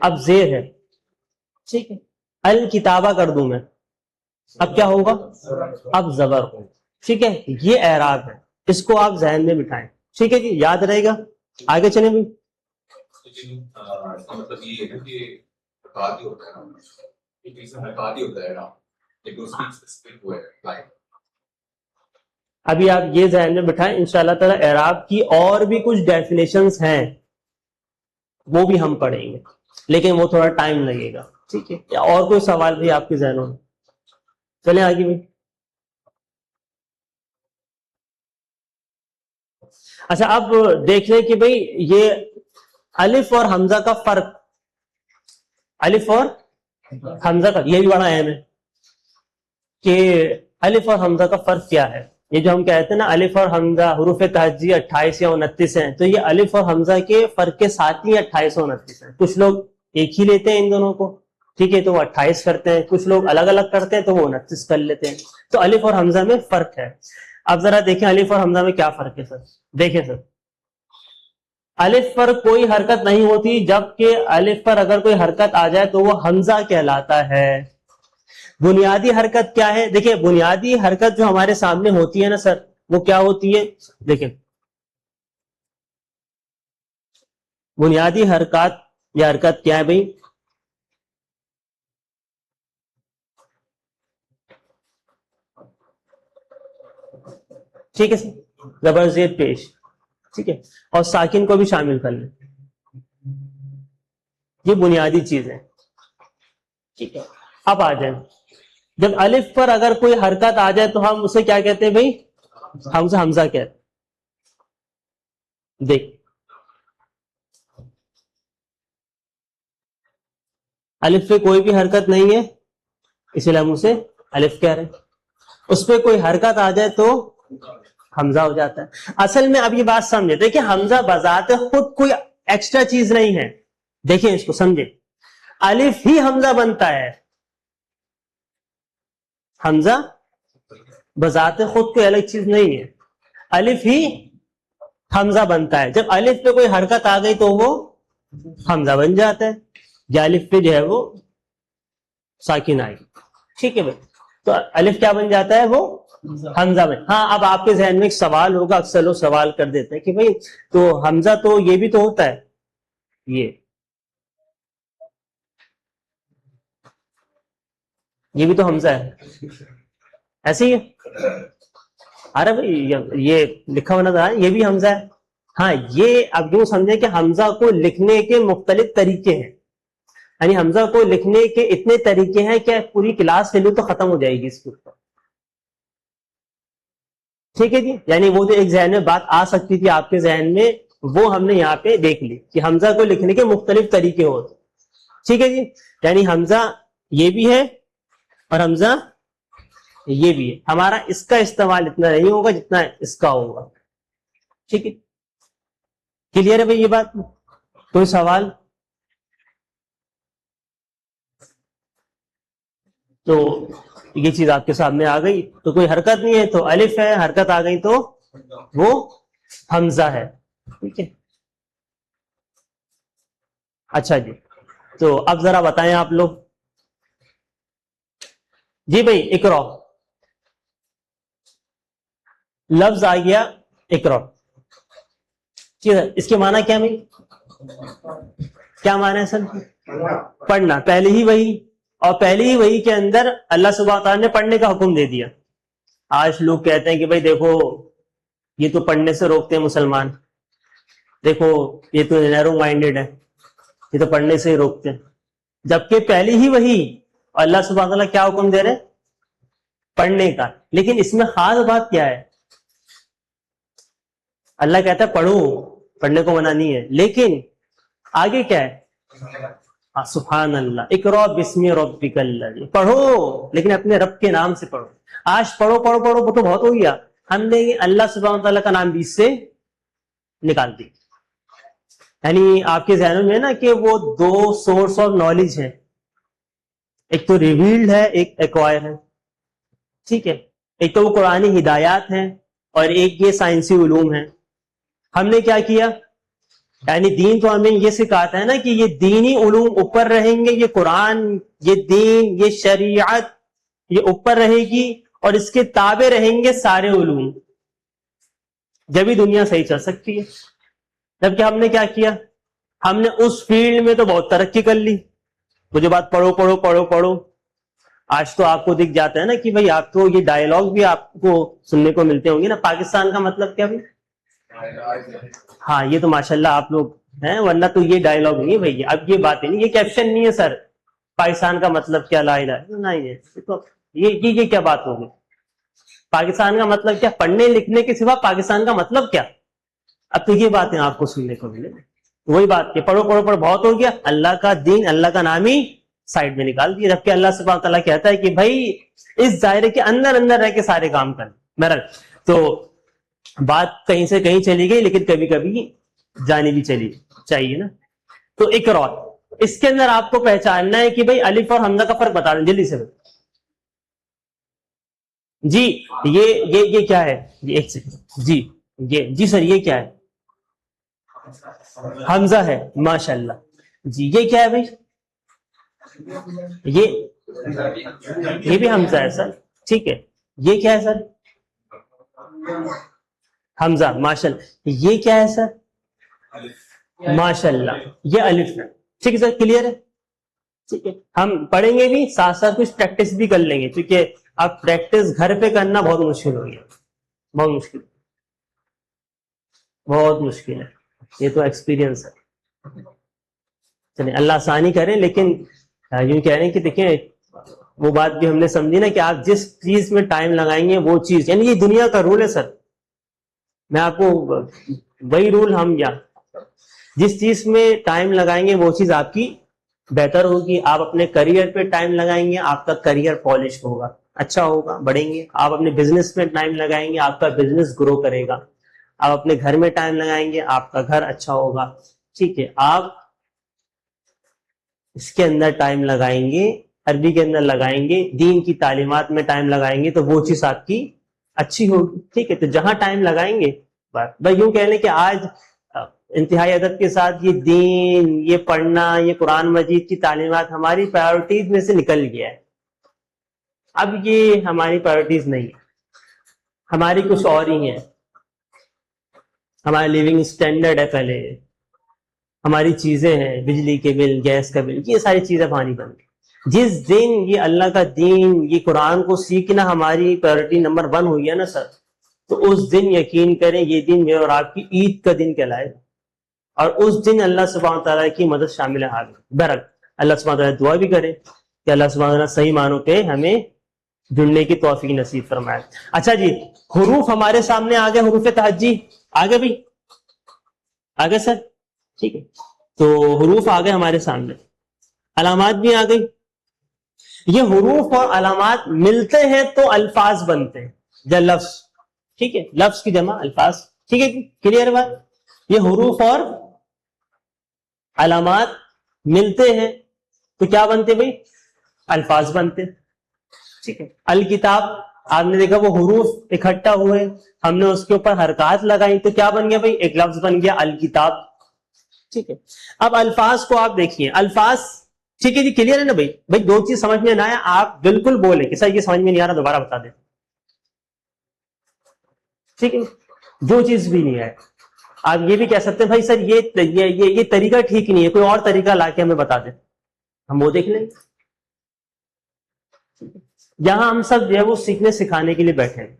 اب زیر ہے. ٹھیک ہے, الکتابہ کر دوں میں, اب کیا ہوگا؟ اب زبر ہو. ٹھیک ہے, یہ اعراب ہے, اس کو آپ ذہن میں بٹھائیں. ٹھیک ہے جی, یاد رہے گا. آگے چلیں بھی. مطلب یہ ہے کہ حرکات ہوتا ہے نا, ایک چیز حرکات ہی ہوتا ہے نا, لیکن اس کی اسپیسیفک وہ ہے. ابھی آپ یہ ذہن میں بٹھائیں, انشاءاللہ تعالی اعراب کی اور بھی کچھ ڈیفینیشنز ہیں, وہ بھی ہم پڑھیں گے, لیکن وہ تھوڑا ٹائم لگے گا. ٹھیک ہے, یا اور کوئی سوال بھی آپ کے ذہنوں میں؟ چلیں آگے بھی. اچھا, اب دیکھ لیں کہ بھئی یہ الف اور حمزہ کا فرق, الف اور حمزہ کا, یہ بھی بڑا اہم ہے کہ الف اور حمزہ کا فرق کیا ہے. یہ جو ہم کہتے ہیں نا الف اور حمزہ حروف تہجی 28 یا 29 ہیں, تو یہ الف اور حمزہ کے فرق کے ساتھ ہی 28 اور 29 ہیں. کچھ لوگ ایک ہی لیتے ہیں ان دونوں کو, ٹھیک ہے, تو وہ 28 کرتے ہیں. کچھ لوگ الگ الگ کرتے ہیں تو وہ 29 کر لیتے ہیں. تو الف اور حمزہ میں فرق ہے. اب ذرا دیکھیں الف اور حمزہ میں کیا فرق ہے سر. دیکھیں سر, الف پر کوئی حرکت نہیں ہوتی, جبکہ الف پر اگر کوئی حرکت آ جائے تو وہ حمزہ کہلاتا ہے. بنیادی حرکت کیا ہے؟ دیکھیں, بنیادی حرکت جو ہمارے سامنے ہوتی ہے نا سر, وہ کیا ہوتی ہے؟ دیکھیں, بنیادی حرکات یا حرکت کیا ہے بھائی؟ ٹھیک ہے سر، زبر زیر پیش، ٹھیک ہے، اور ساکن کو بھی شامل کر لیں، یہ بنیادی چیز ہے، ٹھیک ہے۔ اب آ جائیں، جب الف پر اگر کوئی حرکت آ جائے تو ہم اسے کیا کہتے ہیں بھائی؟ ہم سے حمزہ کہتے ہیں۔ دیکھ، الف پہ کوئی بھی حرکت نہیں ہے، اس لیے ہم اسے الف کہہ رہے ہیں، اس پہ کوئی حرکت آ جائے تو حمزہ ہو جاتا ہے۔ اصل میں اب یہ بات سمجھے، دیکھیں حمزہ بذات خود کوئی ایکسٹرا چیز نہیں ہے، دیکھیں اس کو سمجھے، الف ہی حمزہ بنتا ہے، حمزہ بذات خود کوئی الگ چیز نہیں ہے، الف ہی حمزہ بنتا ہے، جب الف پہ کوئی حرکت آ گئی تو وہ حمزہ بن جاتا ہے، یا الف پہ جو ہے وہ ساکن آئے گی، ٹھیک ہے بھائی، تو الف کیا بن جاتا ہے؟ وہ حمزہ بن۔ ہاں اب آپ کے ذہن میں ایک سوال ہوگا، اکثر لوگ سوال کر دیتے ہیں کہ بھائی تو حمزہ تو یہ بھی تو ہوتا ہے، یہ بھی تو حمزہ ہے، ایسے ہی ہے؟ ارے بھائی یہ لکھا ہوا نظر آیا، یہ بھی حمزہ ہے، ہاں یہ اب یوں سمجھیں کہ حمزہ کو لکھنے کے مختلف طریقے ہیں، یعنی حمزہ کو لکھنے کے اتنے طریقے ہیں کہ پوری کلاس لے لوں تو ختم ہو جائے گی اس کے اوپر، ٹھیک ہے جی، یعنی وہ جو ایک ذہن میں بات آ سکتی تھی آپ کے ذہن میں، وہ ہم نے یہاں پہ دیکھ لی کہ حمزہ کو لکھنے کے مختلف طریقے ہوتے، ٹھیک ہے جی، یعنی حمزہ یہ بھی ہے اور حمزہ یہ بھی ہے، ہمارا اس کا استعمال اتنا نہیں ہوگا جتنا اس کا ہوگا، ٹھیک ہے، کلیئر ہے بھائی یہ بات؟ کوئی سوال؟ تو یہ چیز آپ کے سامنے آ گئی، تو کوئی حرکت نہیں ہے تو الف ہے، حرکت آ گئی تو وہ حمزہ ہے، ٹھیک ہے۔ اچھا جی، تو اب ذرا بتائیں آپ لوگ، جی بھائی اقرا، لفظ آ گیا اقرا، ٹھیک ہے، اس کے معنی کیا بھائی؟ کیا معنی ہے سر؟ پڑھنا، پہلے ہی وہی، اور پہلے ہی وہی کے اندر اللہ سبحانہ تعالیٰ نے پڑھنے کا حکم دے دیا۔ آج لوگ کہتے ہیں کہ بھائی دیکھو یہ تو پڑھنے سے روکتے ہیں مسلمان، دیکھو یہ تو نیرو مائنڈیڈ ہے، یہ تو پڑھنے سے ہی روکتے ہیں، جبکہ پہلے ہی وہی اللہ سبحانہ تعالیٰ کیا حکم دے رہے ہیں؟ پڑھنے کا، لیکن اس میں خاص بات کیا ہے؟ اللہ کہتا ہے پڑھو، پڑھنے کو منع نہیں ہے، لیکن آگے کیا ہے؟ سبحان اللہ، اقرا بسم ربک الذی، پڑھو لیکن اپنے رب کے نام سے پڑھو۔ آج پڑھو پڑھو پڑھو وہ تو بہت ہو گیا، ہم نے اللہ سبحانہ تعالیٰ کا نام بیچ سے نکال دی، یعنی آپ کے ذہنوں میں نا کہ وہ دو سورس آف نالج ہیں، ایک تو ریویلڈ ہے، ایک ایکوائر ہے، ٹھیک ہے، ایک تو وہ قرآنی ہدایات ہیں اور ایک یہ سائنسی علوم ہیں۔ ہم نے کیا کیا؟ یعنی دین تو ہمیں یہ سکھاتا ہے نا کہ یہ دینی علوم اوپر رہیں گے، یہ قرآن، یہ دین، یہ شریعت یہ اوپر رہے گی، اور اس کے تابع رہیں گے سارے علوم، جبھی دنیا صحیح چل سکتی ہے۔ جبکہ ہم نے کیا کیا؟ ہم نے اس فیلڈ میں تو بہت ترقی کر لی، وہ جو بات پڑھو پڑھو پڑھو پڑھو، آج تو آپ کو دکھ جاتا ہے نا کہ بھائی آپ کو یہ ڈائلاگ بھی آپ کو سننے کو ملتے ہوں گے نا، پاکستان کا مطلب کیا بھائی؟ ہاں یہ تو ماشاءاللہ آپ لوگ ہیں، ورنہ تو یہ ڈائلاگ نہیں ہے بھائی، اب یہ بات نہیں، یہ کیپشن نہیں ہے سر، پاکستان کا مطلب کیا، لا الہ نہیں ہے، یہ کیا بات ہوگی؟ پاکستان کا مطلب کیا؟ پڑھنے لکھنے کے سوا پاکستان کا مطلب کیا؟ اب تو یہ باتیں آپ کو سننے کو ملے، وہی بات کہ پڑھو پڑھو پڑھو بہت ہو گیا، اللہ کا دین، اللہ کا نام ہی سائڈ میں نکال دیا، جبکہ اللہ سبحانہ تعالیٰ کہتا ہے کہ بھائی اس دائرے کے اندر اندر رہ کے سارے کام کریں۔ بہرحال تو بات کہیں سے کہیں چلی گئی، لیکن کبھی کبھی جانی بھی چلی چاہیے نا۔ تو اقرا، اس کے اندر آپ کو پہچاننا ہے کہ بھائی الف اور حمزہ کا فرق بتا دیں جلدی سے جی، یہ کیا ہے؟ یہ ایک سیکنڈ، جی جی سر یہ کیا ہے؟ حمزہ ہے، ماشاءاللہ، جی یہ کیا ہے بھائی؟ یہ بھی حمزہ ہے سر، ٹھیک ہے، یہ کیا ہے سر؟ حمزہ، ماشاءاللہ، یہ کیا ہے سر؟ ماشاء اللہ یہ الف ہے. ٹھیک ہے سر, کلیئر ہے. ٹھیک ہے, ہم پڑھیں گے بھی ساتھ ساتھ کچھ پریکٹس بھی کر لیں گے, کیونکہ اب پریکٹس گھر پہ کرنا بہت مشکل ہو گیا, بہت مشکل, بہت مشکل ہے, یہ تو ایکسپیرئنس ہے. چلیں اللہ آسانی کریں, لیکن یوں کہہ رہے ہیں کہ دیکھیں وہ بات بھی ہم نے سمجھی نا کہ آپ جس چیز میں ٹائم لگائیں گے وہ چیز, یعنی یہ دنیا کا رول ہے سر. میں آپ کو وہی رول ہم جس چیز میں ٹائم لگائیں گے وہ چیز آپ کی بہتر ہوگی. آپ اپنے کریئر پہ ٹائم لگائیں گے, آپ کا کریئر پالش ہوگا, اچھا ہوگا, بڑھیں گے. آپ اپنے بزنس میں ٹائم لگائیں گے, آپ کا بزنس گرو کرے گا. آپ اپنے گھر میں ٹائم لگائیں گے, آپ کا گھر اچھا ہوگا. ٹھیک ہے, آپ اس کے اندر ٹائم لگائیں گے, عربی کے اندر لگائیں گے, دین کی تعلیمات میں ٹائم لگائیں گے تو وہ چیز آپ کی اچھی ہوگی. ٹھیک ہے, تو جہاں ٹائم لگائیں گے, بھائی یوں کہہ لیں کہ آج انتہائی ادب کے ساتھ یہ دین, یہ پڑھنا, یہ قرآن مجید کی تعلیمات ہماری پرائیورٹیز میں سے نکل گیا ہے. اب یہ ہماری پرائیورٹیز نہیں ہے, ہماری کچھ اور ہی ہیں. ہمارا لیونگ اسٹینڈرڈ ہے, پہلے ہماری چیزیں ہیں, بجلی کے بل, گیس کا بل, یہ ساری چیزیں پانی بن گئی. جس دن یہ اللہ کا دین, یہ قرآن کو سیکھنا ہماری پرائیورٹی نمبر 1 ہوئی ہے نا سر, تو اس دن یقین کریں یہ دن میرے اور آپ کی عید کا دن کہلائے گا. اور اس دن اللہ سبحانہ تعالیٰ کی مدد شامل ہے. برک اللہ سبحانہ تعالیٰ دعا بھی کرے کہ اللہ سبحانہ تعالیٰ صحیح معنوں پہ ہمیں جڑنے کی توفیق نصیب فرمائے. اچھا جی, حروف ہمارے سامنے آ گئے, حروف تہجی آگے بھی آگے سر. ٹھیک ہے, تو حروف آ گئے ہمارے سامنے, علامات بھی آ گئی. یہ حروف اور علامات ملتے ہیں تو الفاظ بنتے ہیں, یا لفظ. ٹھیک ہے, لفظ کی جمع الفاظ. ٹھیک ہے, کلیئر بات. یہ حروف اور علامات ملتے ہیں تو کیا بنتے بھائی, الفاظ بنتے. ٹھیک ہے, الکتاب آپ نے دیکھا وہ حروف اکٹھا ہوئے, ہم نے اس کے اوپر حرکات لگائی تو کیا بن گیا بھائی, ایک لفظ بن گیا الکتاب. ٹھیک ہے, اب الفاظ کو آپ دیکھیے, الفاظ. ٹھیک ہے جی, کلیئر ہے نا بھائی. بھائی دو چیز سمجھ میں نہ آیا آپ بالکل بولیں کہ سر یہ سمجھ میں نہیں آ رہا, دوبارہ بتا دیں. ٹھیک ہے, جو چیز بھی نہیں ہے آپ یہ بھی کہہ سکتے ہیں بھائی سر یہ طریقہ ٹھیک نہیں ہے, کوئی اور طریقہ لا کے ہمیں بتا دیں, ہم وہ دیکھ لیں. یہاں ہم سب جو ہے وہ سیکھنے سکھانے کے لیے بیٹھے ہیں,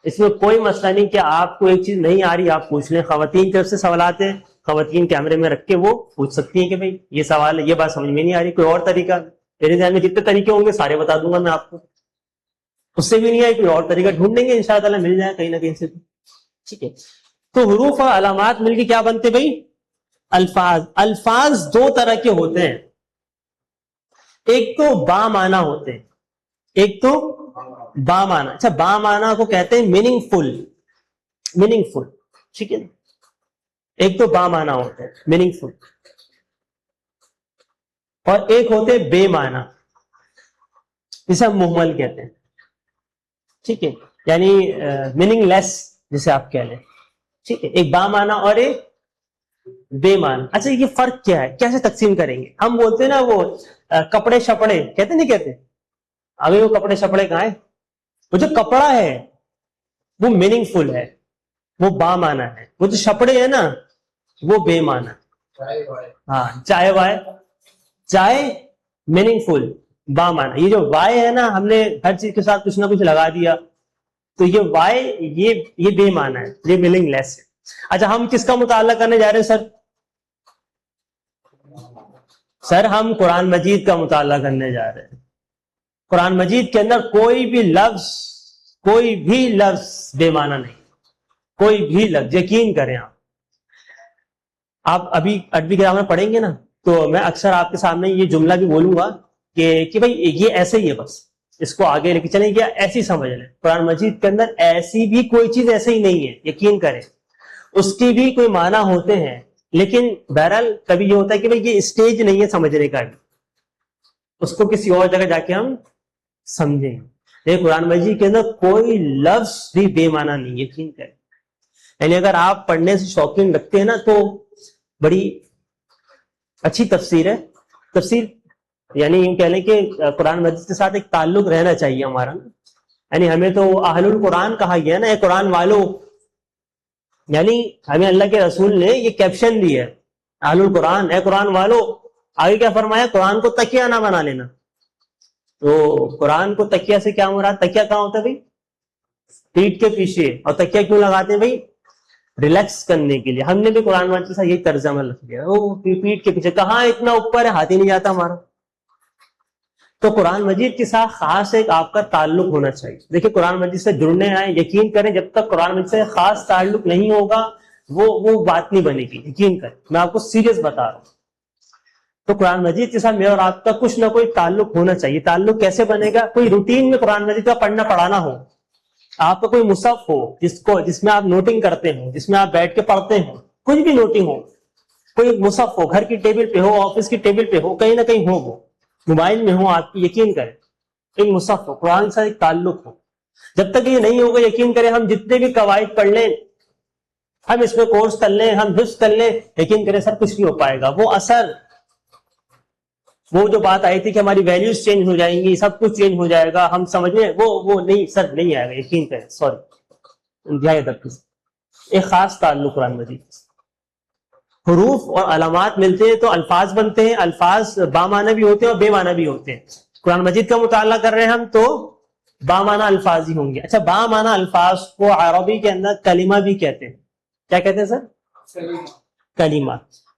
اس میں کوئی مسئلہ نہیں کہ آپ کو ایک چیز نہیں آ رہی آپ پوچھ لیں. خواتین کی طرف سے سوالات ہیں, خواتین کیمرے میں رکھ کے وہ پوچھ سکتی ہیں کہ بھائی یہ سوال ہے, یہ بات سمجھ میں نہیں آ رہی, کوئی اور طریقہ. میرے ذہن میں جتنے طریقے ہوں گے سارے بتا دوں گا میں آپ کو. اس سے بھی نہیں آئی کوئی اور طریقہ ڈھونڈیں گے, انشاءاللہ تعالیٰ مل جائے کہیں نہ کہیں سے. ٹھیک ہے, تو حروف اور علامات مل کے کیا بنتے بھائی, الفاظ. الفاظ دو طرح کے ہوتے ہیں, ایک تو با معنی ہوتے ہیں, ایک تو با معنی. اچھا, با معنی کو کہتے ہیں میننگ فل, میننگ فل. ٹھیک ہے, ایک تو با معنی ہوتے ہیں میننگ فل, اور ایک ہوتے بے معنی جسے ہم مہمل کہتے ہیں. ٹھیک ہے, یعنی میننگ لیس جسے آپ کہہ لیں. ٹھیک ہے, ایک با معنی اور ایک بے معنی. اچھا یہ فرق کیا ہے, کیسے تقسیم کریں گے؟ ہم بولتے ہیں نا وہ کپڑے شپڑے کہتے نہیں کہتے, ابھی وہ کپڑے شپڑے کہاں ہیں, وہ جو کپڑا ہے وہ میننگ فل ہے, وہ با معنی ہے. وہ جو شپڑے ہیں نا وہ بے معنی. ہاں, چائے وائے, چائے میننگ فل با معنی. یہ جو وائے ہے نا ہم نے ہر چیز کے ساتھ کچھ نہ کچھ لگا دیا, تو یہ وائے یہ بے معنی ہے, یہ میننگ لیس ہے. اچھا ہم کس کا مطالعہ کرنے جا رہے ہیں سر؟ سر ہم قرآن مجید کا مطالعہ کرنے جا رہے ہیں. قرآن مجید کے اندر کوئی بھی لفظ بے معنی نہیں, کوئی بھی لفظ, یقین کریں آپ ابھی عربی گرامر پڑھیں گے نا تو میں اکثر آپ کے سامنے یہ جملہ بھی بولوں گا کہ بھائی یہ ایسے ہی ہے, بس اس کو آگے لے کے چلیں گے, ایسی سمجھ لیں. قرآن مجید کے اندر ایسی بھی کوئی چیز ایسے ہی نہیں ہے, یقین کریں. اس کی بھی کوئی معنی ہوتے ہیں, لیکن بہرحال کبھی یہ ہوتا ہے کہ بھائی یہ اسٹیج نہیں ہے سمجھنے کا, اس کو کسی اور جگہ جا کے ہم سمجھیں. لیکن قرآن مجید کے اندر کوئی لفظ بھی بے معنی نہیں, یقین کریں. یعنی اگر آپ پڑھنے سے شوقین رکھتے ہیں نا تو بڑی اچھی تفسیر ہے. تفسیر یعنی یوں کہہ لیں کہ قرآن مجید کے ساتھ ایک تعلق رہنا چاہیے ہمارا. یعنی ہمیں تو اہل القرآن کہا گیا نا, قرآن والوں. یعنی ہمیں اللہ کے رسول نے یہ کیپشن دی ہے اہل قرآن، اے قرآن والو. آگے کیا فرمایا؟ قرآن کو تکیہ نہ بنا لینا. تو قرآن کو تکیہ سے کیا مراد؟ تکیہ کہاں ہوتا ہے بھائی؟ پیٹ کے پیچھے. اور تکیہ کیوں لگاتے ہیں بھائی؟ ریلیکس کرنے کے لیے. ہم نے بھی قرآن مجید سے یہی طرز عمل رکھ دیا. وہ پیٹ کے پیچھے کہاں اتنا اوپر ہے، ہاتھ ہی نہیں جاتا ہمارا. تو قرآن مجید کے ساتھ خاص ایک آپ کا تعلق ہونا چاہیے. دیکھیں قرآن مجید سے جڑنے آئے، یقین کریں جب تک قرآن مجید سے خاص تعلق نہیں ہوگا وہ بات نہیں بنے گی. یقین کریں، میں آپ کو سیریس بتا رہا ہوں. تو قرآن مجید کے ساتھ میرا اور آپ کا کچھ نہ کوئی تعلق ہونا چاہیے. تعلق کیسے بنے گا؟ کوئی روٹین میں قرآن مجید کا پڑھنا پڑھانا ہو، آپ کا کوئی مصحف ہو جس میں آپ نوٹنگ کرتے ہو، جس میں آپ بیٹھ کے پڑھتے ہو، کچھ بھی نوٹنگ ہو، کوئی مصحف ہو، گھر کی ٹیبل پہ ہو، آفس کی ٹیبل پہ ہو، کہیں نہ کہیں ہو، وہ موبائل میں ہو آپ کی. یقین کریں ایک مصحف ہو، قرآن سے ایک تعلق ہو. جب تک یہ نہیں ہوگا یقین کریں ہم جتنے بھی قواعد پڑھ لیں، ہم اس میں کورس کر لیں، ہم حفظ کر لیں، یقین کریں سر کچھ نہیں ہو پائے گا. وہ اثر، وہ جو بات آئی تھی کہ ہماری ویلیوز چینج ہو جائیں گی، سب کچھ چینج ہو جائے گا، ہم سمجھیں وہ نہیں سر، نہیں آئے گا. یقین کریں. سوری انتہائی ادب کے ساتھ ایک خاص تعلق قرآن مجید سے. حروف اور علامات ملتے ہیں تو الفاظ بنتے ہیں. الفاظ بامعنی بھی ہوتے ہیں اور بے معنی بھی ہوتے ہیں. قرآن مجید کا مطالعہ کر رہے ہیں ہم تو بامعنی الفاظ ہی ہوں گے. اچھا بامعنی الفاظ کو عربی کے اندر کلمہ بھی کہتے ہیں. کیا کہتے ہیں سر؟ کلمہ.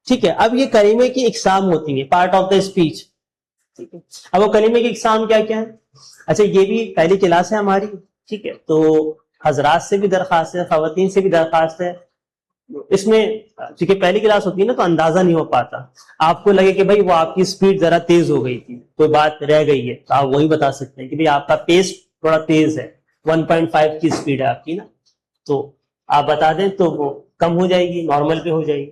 ٹھیک ہے. اب یہ کلمے کی اقسام ہوتی ہیں، پارٹ آف دا اسپیچ. ٹھیک ہے. اب وہ کلمے کی اقسام کیا کیا ہے؟ اچھا یہ بھی پہلی کلاس ہے ہماری. ٹھیک ہے. تو حضرات سے بھی درخواست ہے، خواتین سے بھی درخواست ہے. اس میں چونکہ پہلی کلاس ہوتی ہے نا تو اندازہ نہیں ہو پاتا. آپ کو لگے کہ بھائی وہ آپ کی سپیڈ ذرا تیز ہو گئی تھی، کوئی بات رہ گئی ہے، تو آپ وہی بتا سکتے ہیں کہ بھائی آپ کا پیس تھوڑا تیز ہے، 1.5 کی سپیڈ ہے آپ کی نا، تو آپ بتا دیں تو وہ کم ہو جائے گی، نارمل پہ ہو جائے گی.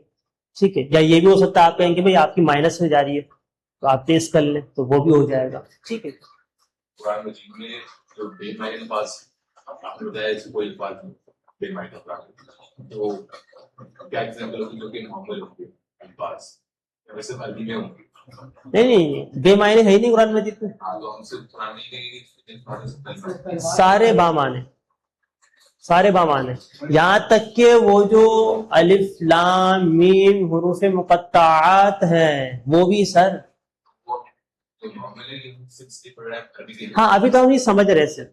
ٹھیک ہے. یا یہ بھی ہو سکتا ہے آپ کہیں کہ بھائی آپ کی مائنس میں جا رہی ہے تو آپ تیز کر لیں تو وہ بھی ہو جائے گا. ٹھیک ہے. قرآن مجید میں جو بے معنی الفاظ آپ نے بتایا اس کوئی الفاظ بے معنی الفاظ، تو کیا ایگزامپل ہوگی جو کہ نارمل ہوں گے الفاظ، ویسے عربی میں ہوں گے؟ نہیں بے معنی ہے ہی نہیں قرآن مجید میں. ہاں تو ہم سے قرآن نہیں سارے بامعنی، سارے بامعنی، یہاں تک کہ وہ جو الف لام میم حروف مقطعات ہیں وہ بھی سر. ہاں ابھی تو ہم یہ سمجھ رہے سر،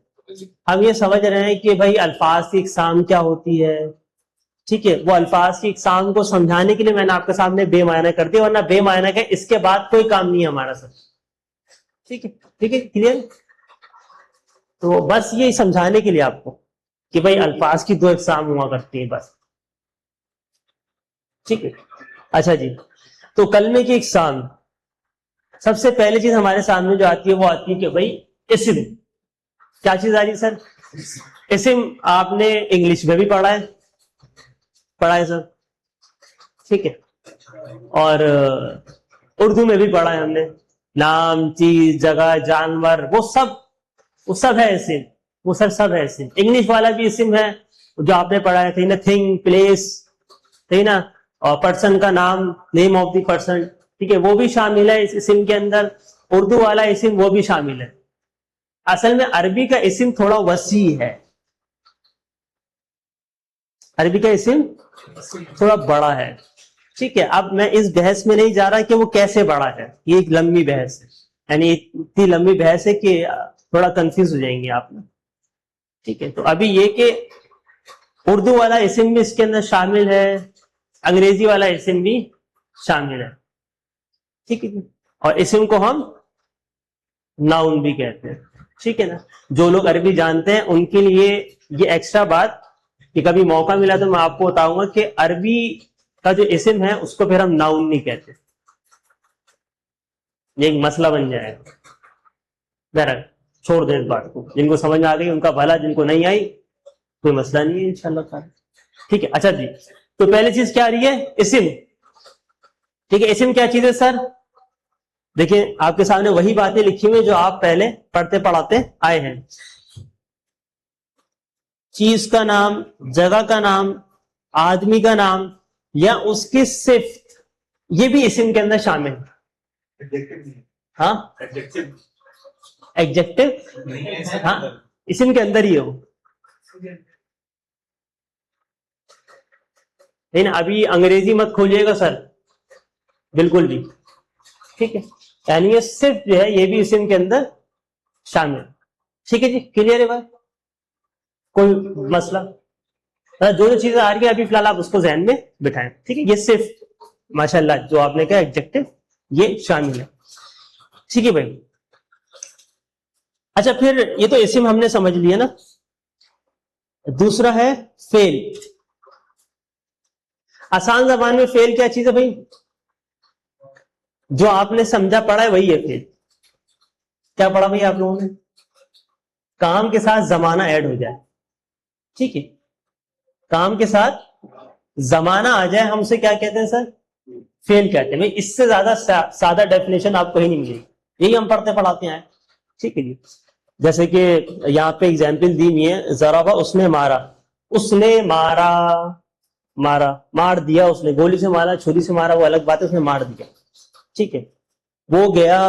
ہم یہ سمجھ رہے ہیں کہ بھائی الفاظ کی اقسام کیا ہوتی ہے. ٹھیک ہے. وہ الفاظ کی اقسام کو سمجھانے کے لیے میں نے آپ کے سامنے بے معنی کر دیا، ورنہ بے معنی کا اس کے بعد کوئی کام نہیں ہے ہمارا سر. ٹھیک ہے. ٹھیک ہے. کلیئر. تو بس یہ سمجھانے کے لیے آپ کو کہ بھائی الفاظ کی دو اقسام ہوا کرتی ہیں بس. ٹھیک ہے. اچھا جی. تو کلمے کی اقسام، سب سے پہلی چیز ہمارے سامنے جو آتی ہے وہ آتی ہے کہ بھائی اسم. کیا چیز آ رہی ہے سر؟ اسم. آپ نے انگلش میں بھی پڑھا ہے سر. ٹھیک ہے. اور اردو میں بھی پڑھا ہے ہم نے. نام، چیز، جگہ، جانور، وہ سب ہے اسم. وہ سب ہے اسم. انگلش والا بھی اسم ہے جو آپ نے پڑھا ہے نا، تھنگ، پلیس، ٹھیک نا. اور پرسن کا نام، نیم آف دی پرسن، ٹھیک ہے، وہ بھی شامل ہے اس اسم کے اندر. اردو والا اسم وہ بھی شامل ہے. اصل میں عربی کا اسم تھوڑا وسیع ہے. عربی کا اسم تھوڑا بڑا ہے. ٹھیک ہے. اب میں اس بحث میں نہیں جا رہا کہ وہ کیسے بڑا ہے، یہ ایک لمبی بحث ہے، یعنی اتنی لمبی بحث ہے کہ تھوڑا کنفیوز ہو جائیں گے آپ. ٹھیک ہے. تو ابھی یہ کہ اردو والا اسم بھی اس کے اندر شامل ہے، انگریزی والا اسم بھی شامل ہے. ٹھیک ہے. اور اسم کو ہم ناؤن بھی کہتے ہیں. ٹھیک ہے نا. جو لوگ عربی جانتے ہیں ان کے لیے یہ ایکسٹرا بات کہ کبھی موقع ملا تو میں آپ کو بتاؤں گا کہ عربی کا جو اسم ہے اس کو پھر ہم ناؤن نہیں کہتے. یہ ایک مسئلہ بن جائے گا. بہرحال چھوڑ دیں اس بات کو، جن کو سمجھ میں آ گئی ان کا بھلا، جن کو نہیں آئی کوئی مسئلہ نہیں ہے انشاءاللہ تعالی. ٹھیک ہے. اچھا جی. تو پہلی چیز کیا آ رہی ہے؟ اسم. ٹھیک ہے. اسم کیا چیز ہے سر؟ دیکھیں آپ کے سامنے وہی باتیں لکھی ہوئی جو آپ پہلے پڑھتے پڑھاتے آئے ہیں. چیز کا نام، جگہ کا نام، آدمی کا نام یا اس کی صفت، یہ بھی اسم کے اندر شامل ہے. ہاں ایڈجیکٹو، ہاں اسم کے اندر ہی ہو. لیکن ابھی انگریزی مت کھولیے گا سر، بالکل بھی. ٹھیک ہے, یعنی یہ صرف جو ہے یہ بھی اسم کے اندر شامل. ٹھیک ہے جی, کلیئر ہے بات, کوئی مسئلہ؟ جو جو چیزیں آ رہی ہیں ابھی فی الحال آپ اس کو ذہن میں بٹھائیں. ٹھیک ہے, یہ صرف ماشاء اللہ جو آپ نے کہا ایڈجیکٹو یہ شامل ہے. ٹھیک ہے بھائی. اچھا پھر یہ تو اسم ہم نے سمجھ لیا نا. دوسرا ہے فعل. آسان زبان میں فعل کیا چیز ہے بھائی؟ جو آپ نے سمجھا پڑھا ہے وہی ہے فعل. کیا پڑھا بھائی آپ لوگوں نے؟ کام کے ساتھ زمانہ ایڈ ہو جائے. ٹھیک ہے, کام کے ساتھ زمانہ آ جائے, ہم سے کیا کہتے ہیں سر؟ فعل کہتے ہیں. بھائی اس سے زیادہ سادہ ڈیفینیشن آپ کو ہی نہیں ملے گی, یہی ہم پڑھتے پڑھاتے ہیں. ٹھیک ہے جی, جیسے کہ یہاں پہ اگزامپل دی ہوئی ہے, ضربہ اس نے مارا. اس نے مارا, مارا مار دیا اس نے, گولی سے مارا چھری سے مارا وہ الگ بات ہے, اس نے مار دیا. ٹھیک ہے, وہ گیا,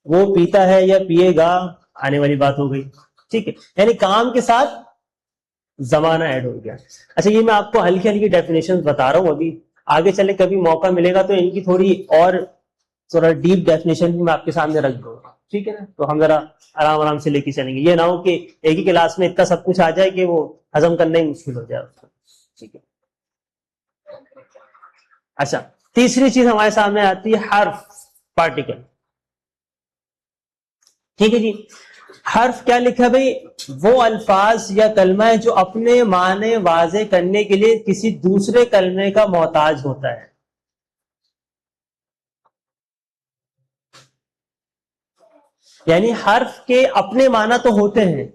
وہ پیتا ہے یا پیے گا, آنے والی بات ہو گئی. ٹھیک ہے, یعنی کام کے ساتھ زمانہ ایڈ ہو گیا. اچھا یہ میں آپ کو ہلکی ہلکی ڈیفینیشن بتا رہا ہوں, ابھی آگے چلے کبھی موقع ملے گا تو ان کی تھوڑی اور تھوڑا ڈیپ ڈیفینیشن بھی میں آپ کے سامنے رکھ دوں گا. ٹھیک ہے نا, تو ہم ذرا آرام آرام سے لے کے چلیں گے, یہ نہ ہو کہ ایک ہی کلاس میں اتنا سب کچھ آ جائے کہ وہ ہضم کرنا ہی مشکل ہو جائے. ٹھیک ہے. اچھا تیسری چیز ہمارے سامنے آتی ہے حرف, پارٹیکل. ٹھیک ہے جی, حرف کیا لکھا بھائی؟ وہ الفاظ یا کلمہ ہے جو اپنے معنی واضح کرنے کے لیے کسی دوسرے کلمے کا محتاج ہوتا ہے. یعنی حرف کے اپنے معنی تو ہوتے ہیں,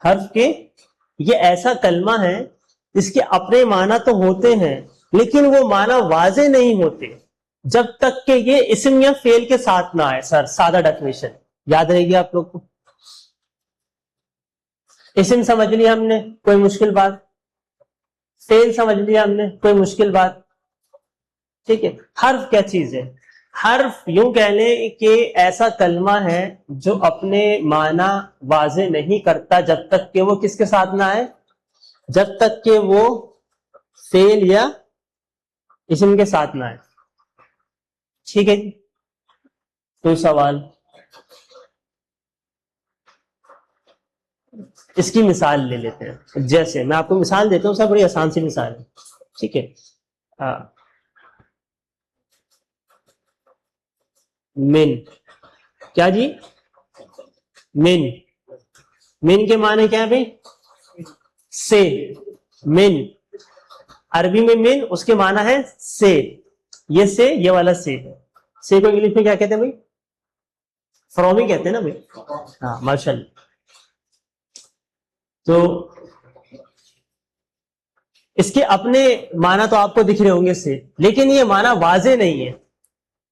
حرف کے یہ ایسا کلمہ ہے جس کے اپنے معنی تو ہوتے ہیں لیکن وہ معنی واضح نہیں ہوتے جب تک کہ یہ اسم یا فعل کے ساتھ نہ آئے. سر سادہ ڈیفینیشن یاد رہے گی آپ لوگ کو. اسم سمجھ لیا ہم نے, کوئی مشکل بات؟ فعل سمجھ لیا ہم نے, کوئی مشکل بات؟ ٹھیک ہے, حرف کیا چیز ہے؟ حرف یوں کہہ لیں کہ ایسا کلمہ ہے جو اپنے معنی واضح نہیں کرتا جب تک کہ وہ کس کے ساتھ نہ آئے, جب تک کہ وہ فعل یا اسم کے ساتھ نہ آئے. ٹھیک ہے جی, کوئی سوال؟ اس کی مثال لے لیتے ہیں. جیسے میں آپ کو مثال دیتا ہوں, سب بڑی آسان سی مثال ہے. ٹھیک ہے, من. کیا جی؟ من. من کے معنی کیا ہے بھائی؟ سے. من عربی میں من, اس کے معنی ہے سے. یہ سے, یہ والا سے. سے کو انگلش میں کیا کہتے ہیں بھائی؟ فروم ہی کہتے ہیں نا بھائی. ہاں ماشاء اللہ. تو اس کے اپنے معنی تو آپ کو دکھ رہے ہوں گے سے, لیکن یہ معنی واضح نہیں ہے.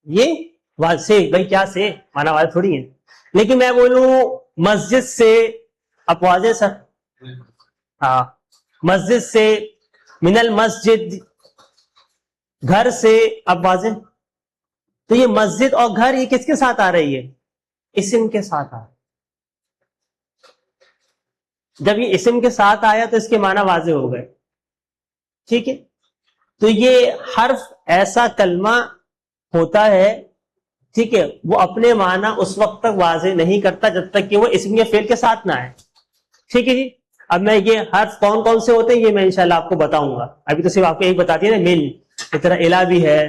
یہ سے بھائی کیا سے معنی واضح تھوڑی ہے. لیکن میں بولوں مسجد سے, اب واضح سر؟ ہاں, مسجد سے, من المسجد, گھر سے, اب واضح. تو یہ مسجد اور گھر یہ کس کے ساتھ آ رہی ہے؟ اسم کے ساتھ آ رہی ہے. جب یہ اسم کے ساتھ آیا تو اس کے معنی واضح ہو گئے. ٹھیک ہے, تو یہ حرف ایسا کلمہ ہوتا ہے, ٹھیک ہے, وہ اپنے معنی اس وقت تک واضح نہیں کرتا جب تک کہ وہ اسم یا فعل کے ساتھ نہ آئے. ٹھیک ہے جی, اب میں یہ حرف کون کون سے ہوتے ہیں یہ میں انشاءاللہ آپ کو بتاؤں گا. ابھی تو صرف آپ کو یہی بتا دیا نا, من, اس طرح الا بھی ہے,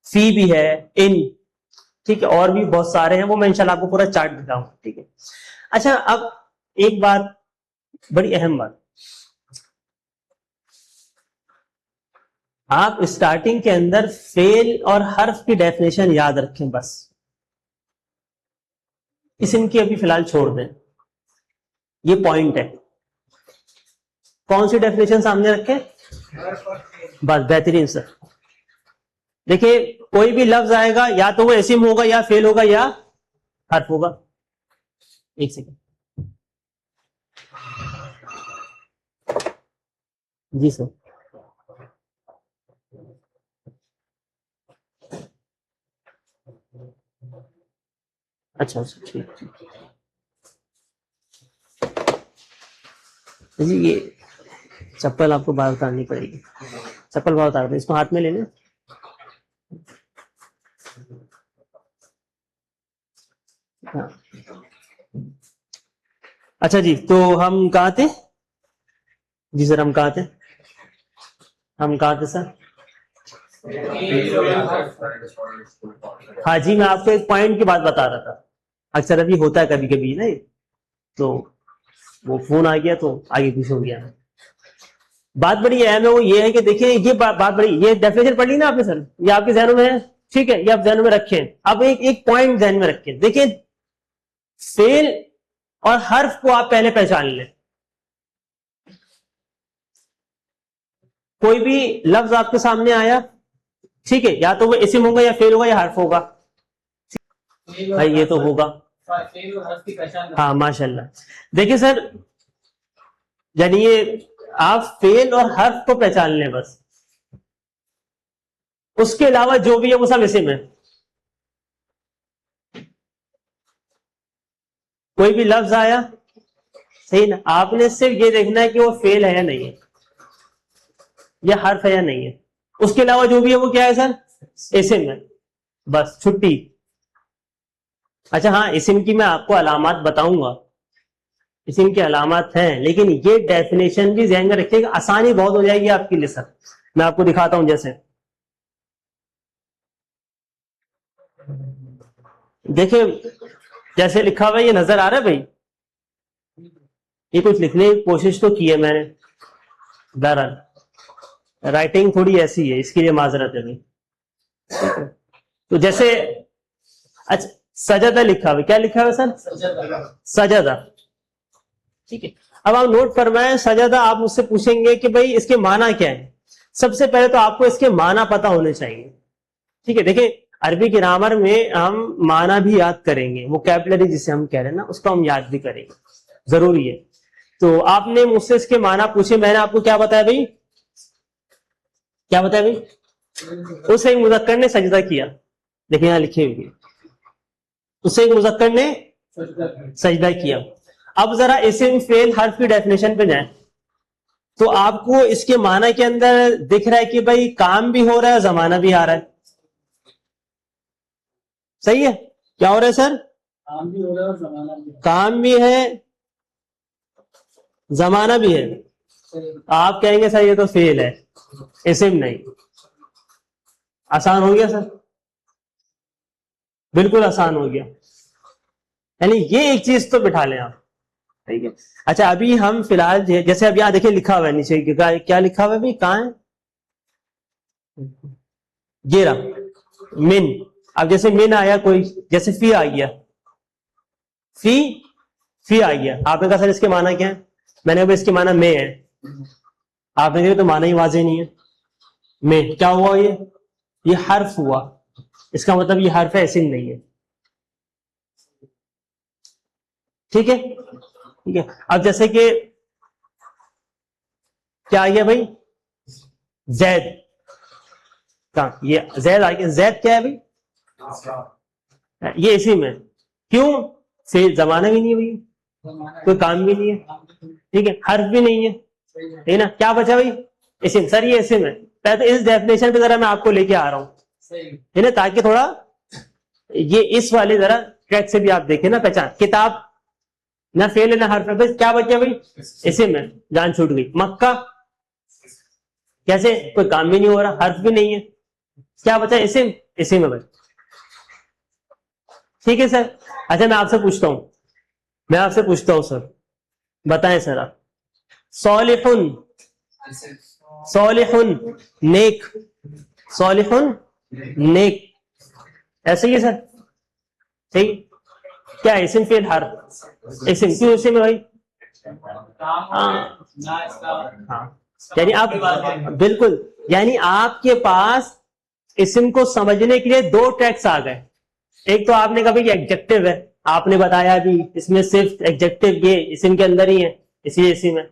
فی بھی ہے, ان, ٹھیک ہے, اور بھی بہت سارے ہیں, وہ میں انشاءاللہ آپ کو پورا چارٹ دکھاؤں. ٹھیک ہے. اچھا اب ایک بات, بڑی اہم بات, آپ اسٹارٹنگ کے اندر فعل اور حرف کی ڈیفینیشن یاد رکھیں بس. اسم کی ابھی فی الحال چھوڑ دیں, یہ پوائنٹ ہے. کون سی ڈیفینیشن سامنے رکھیں؟ بس بہترین سر. دیکھیے کوئی بھی لفظ آئے گا یا تو وہ اسم ہوگا یا فعل ہوگا یا حرف ہوگا. ایک سیکنڈ جی سر. اچھا ٹھیک جی, یہ چپل آپ کو باہر اتارنی پڑے گی. چپل باہر اتار دیں, اس کو ہاتھ میں لے لیں. ہاں اچھا جی، تو ہم کہاں تھے جی سر؟ ہم کہاں تھے سر؟ ہاں جی، میں آپ کو ایک پوائنٹ کی بات بتا رہا تھا. اکثر ابھی ہوتا ہے کبھی کبھی نا، تو وہ فون آ گیا تو آگے پیچھے ہو گیا. بات بڑی اہم ہے، وہ یہ ہے کہ دیکھیں یہ بات بڑی، یہ ڈیفینیشن پڑھ لی نا آپ نے سر، یہ آپ کے ذہنوں میں ہے، ٹھیک ہے، یہ آپ ذہنوں میں رکھیں. اب ایک پوائنٹ ذہن میں رکھیں، دیکھیں فعل اور حرف کو آپ پہلے پہچان لیں. کوئی بھی لفظ آپ کے سامنے آیا، ٹھیک ہے، یا تو وہ اسم ہوگا یا فعل ہوگا یا حرف ہوگا. بھائی یہ تو ہوگا، ہاں ماشاء اللہ. دیکھیں سر، یعنی یہ آپ فعل اور حرف کو پہچان لیں بس، اس کے علاوہ جو بھی ہے وہ سب اسم ہے. کوئی بھی لفظ آیا، صحیح نا، آپ نے صرف یہ دیکھنا ہے کہ وہ فعل ہے یا نہیں ہے، یا حرف ہے یا نہیں ہے. اس کے علاوہ جو بھی ہے وہ کیا ہے سر؟ اسم ہے، بس چھٹی. اچھا ہاں، اسم کی میں آپ کو علامات بتاؤں گا، اسم کی علامات ہیں، لیکن یہ ڈیفینیشن بھی ذہن میں رکھیے گا، آسانی بہت ہو جائے گی آپ کے لیے سر. میں آپ کو دکھاتا ہوں، جیسے دیکھیں جیسے لکھا ہوا ہے، یہ نظر آ رہا ہے بھائی؟ یہ کچھ لکھنے کی کوشش تو کی ہے میں نے، بہرحال رائٹنگ تھوڑی ایسی ہے، اس کے لیے معذرت ہے بھائی. تو جیسے اچھا سجدہ لکھا ہوا، کیا لکھا ہوا سر؟ سجدہ، ٹھیک ہے. اب آپ نوٹ فرمائیں، سجدہ آپ مجھ سے پوچھیں گے کہ بھائی اس کے معنی کیا ہے. سب سے پہلے تو آپ کو اس کے معنی پتا ہونے چاہیے، ٹھیک ہے. دیکھیں عربی گرامر میں ہم معنی بھی یاد کریں گے، ووکیبلری جسے ہم کہہ رہے ہیں نا، اس کو ہم یاد بھی کریں گے، ضروری ہے. تو آپ نے مجھ سے اس کے معنی پوچھے، میں نے آپ کو کیا بتایا بھائی؟ کیا بتایا بھائی؟ اسے ایک مذکر نے سجدہ کیا، دیکھیں یہاں لکھے ہوئے، اسے ایک مذکر نے سجدہ کیا. اب ذرا اسم فعل حرف کی ڈیفینیشن پہ جائیں، تو آپ کو اس کے معنی کے اندر دکھ رہا ہے کہ بھائی کام بھی ہو رہا ہے، زمانہ بھی آ رہا ہے. صحیح ہے؟ کیا ہو رہا ہے سر؟ کام بھی ہے، زمانہ بھی ہے. آپ کہیں گے سر یہ تو فعل ہے، اسم نہیں. آسان ہو گیا سر؟ بالکل آسان ہو گیا. یعنی یہ ایک چیز تو بٹھا لیں آپ، ٹھیک ہے. اچھا ابھی ہم فی الحال جیسے اب یہاں دیکھیں لکھا ہوا ہے نیچے، کیا لکھا ہوا ہے بھائی؟ کہاں ہے؟ یہ رہا من. اب جیسے من آیا، کوئی جیسے فی آ گیا، فی آ گیا، آپ نے کہا سر اس کے معنی کیا ہے؟ میں نے کہا اس کے معنی میں ہے. آپ نے کہا تو معنی ہی واضح نہیں ہے. میں کیا ہوا؟ یہ حرف ہوا، اس کا مطلب یہ حرف ہے، اسم نہیں ہے. ٹھیک ہے، ٹھیک ہے. اب جیسے کہ کیا آ گیا بھائی؟ زید. کہاں یہ زید آ گیا؟ زید کیا ہے بھائی؟ یہ اسم ہے. کیوں؟ سے زمانہ بھی نہیں ہے بھائی، کوئی کام بھی نہیں ہے، ٹھیک ہے، حرف بھی نہیں ہے، ٹھیک ہے نا. کیا بچا بھائی؟ اسم. سر یہ اسم ہے. پہلے اس ڈیفینیشن پہ ذرا میں آپ کو لے کے آ رہا ہوں، ٹھیک ہے، تاکہ تھوڑا یہ اس والے ذرا ٹریک سے بھی آپ دیکھیں نا، پہچان. کتاب نہ فعل ہے نہ حرف ہے، بس کیا بچا بھائی؟ اسم ہے. جان چھوٹ گئی. مکہ کیسے؟ کوئی کام بھی نہیں ہو رہا، حرف بھی نہیں ہے، کیا بچا؟ اسم. اسم ہے بھائی. ٹھیک ہے سر. اچھا میں آپ سے پوچھتا ہوں سر، بتائیں سر آپ. صالحن، صالحن نیک، صالحن نیک، ایسے ہی ہے سر؟ ٹھیک. کیا اسم فعل حرف؟ اسم. کیوں اسم ہے بھائی؟ ہاں یعنی آپ بالکل، یعنی آپ کے پاس اسم کو سمجھنے کے لیے دو ٹریکس آ گئے. ایک تو آپ نے کہا بھائی ایڈجیکٹو ہے، آپ نے بتایا بھی اس میں صرف ایڈجیکٹو یہ اسم کے اندر ہی ہے، اس لیے اسم ہے.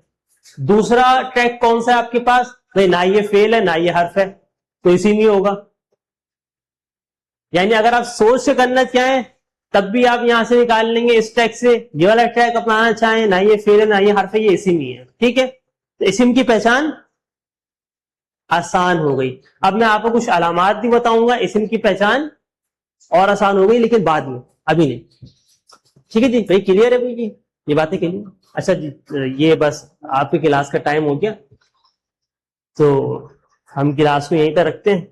دوسرا ٹریک کون سا ہے آپ کے پاس؟ بھائی نہ یہ فعل ہے نہ یہ حرف ہے، تو اسم ہی ہوگا. یعنی اگر آپ سوچ سے کرنا چاہیں تب بھی آپ یہاں سے نکال لیں گے اس ٹریک سے. یہ والا ٹریک اپنانا چاہیں، نہ یہ فعل ہے نہ یہ حرف ہے، یہ اسم ہی ہے. ٹھیک ہے، تو اسم کی پہچان آسان ہو گئی. اب میں آپ کو کچھ علامات بھی بتاؤں گا، اسم کی پہچان اور آسان ہو گئی، لیکن بعد میں، ابھی نہیں. ٹھیک ہے جی, بھائی کلیئر ہے بھائی جی, یہ باتیں کلیئر. اچھا جی, یہ بس آپ کی کلاس کا ٹائم ہو گیا, تو ہم کلاس کو یہیں پہ رکھتے ہیں.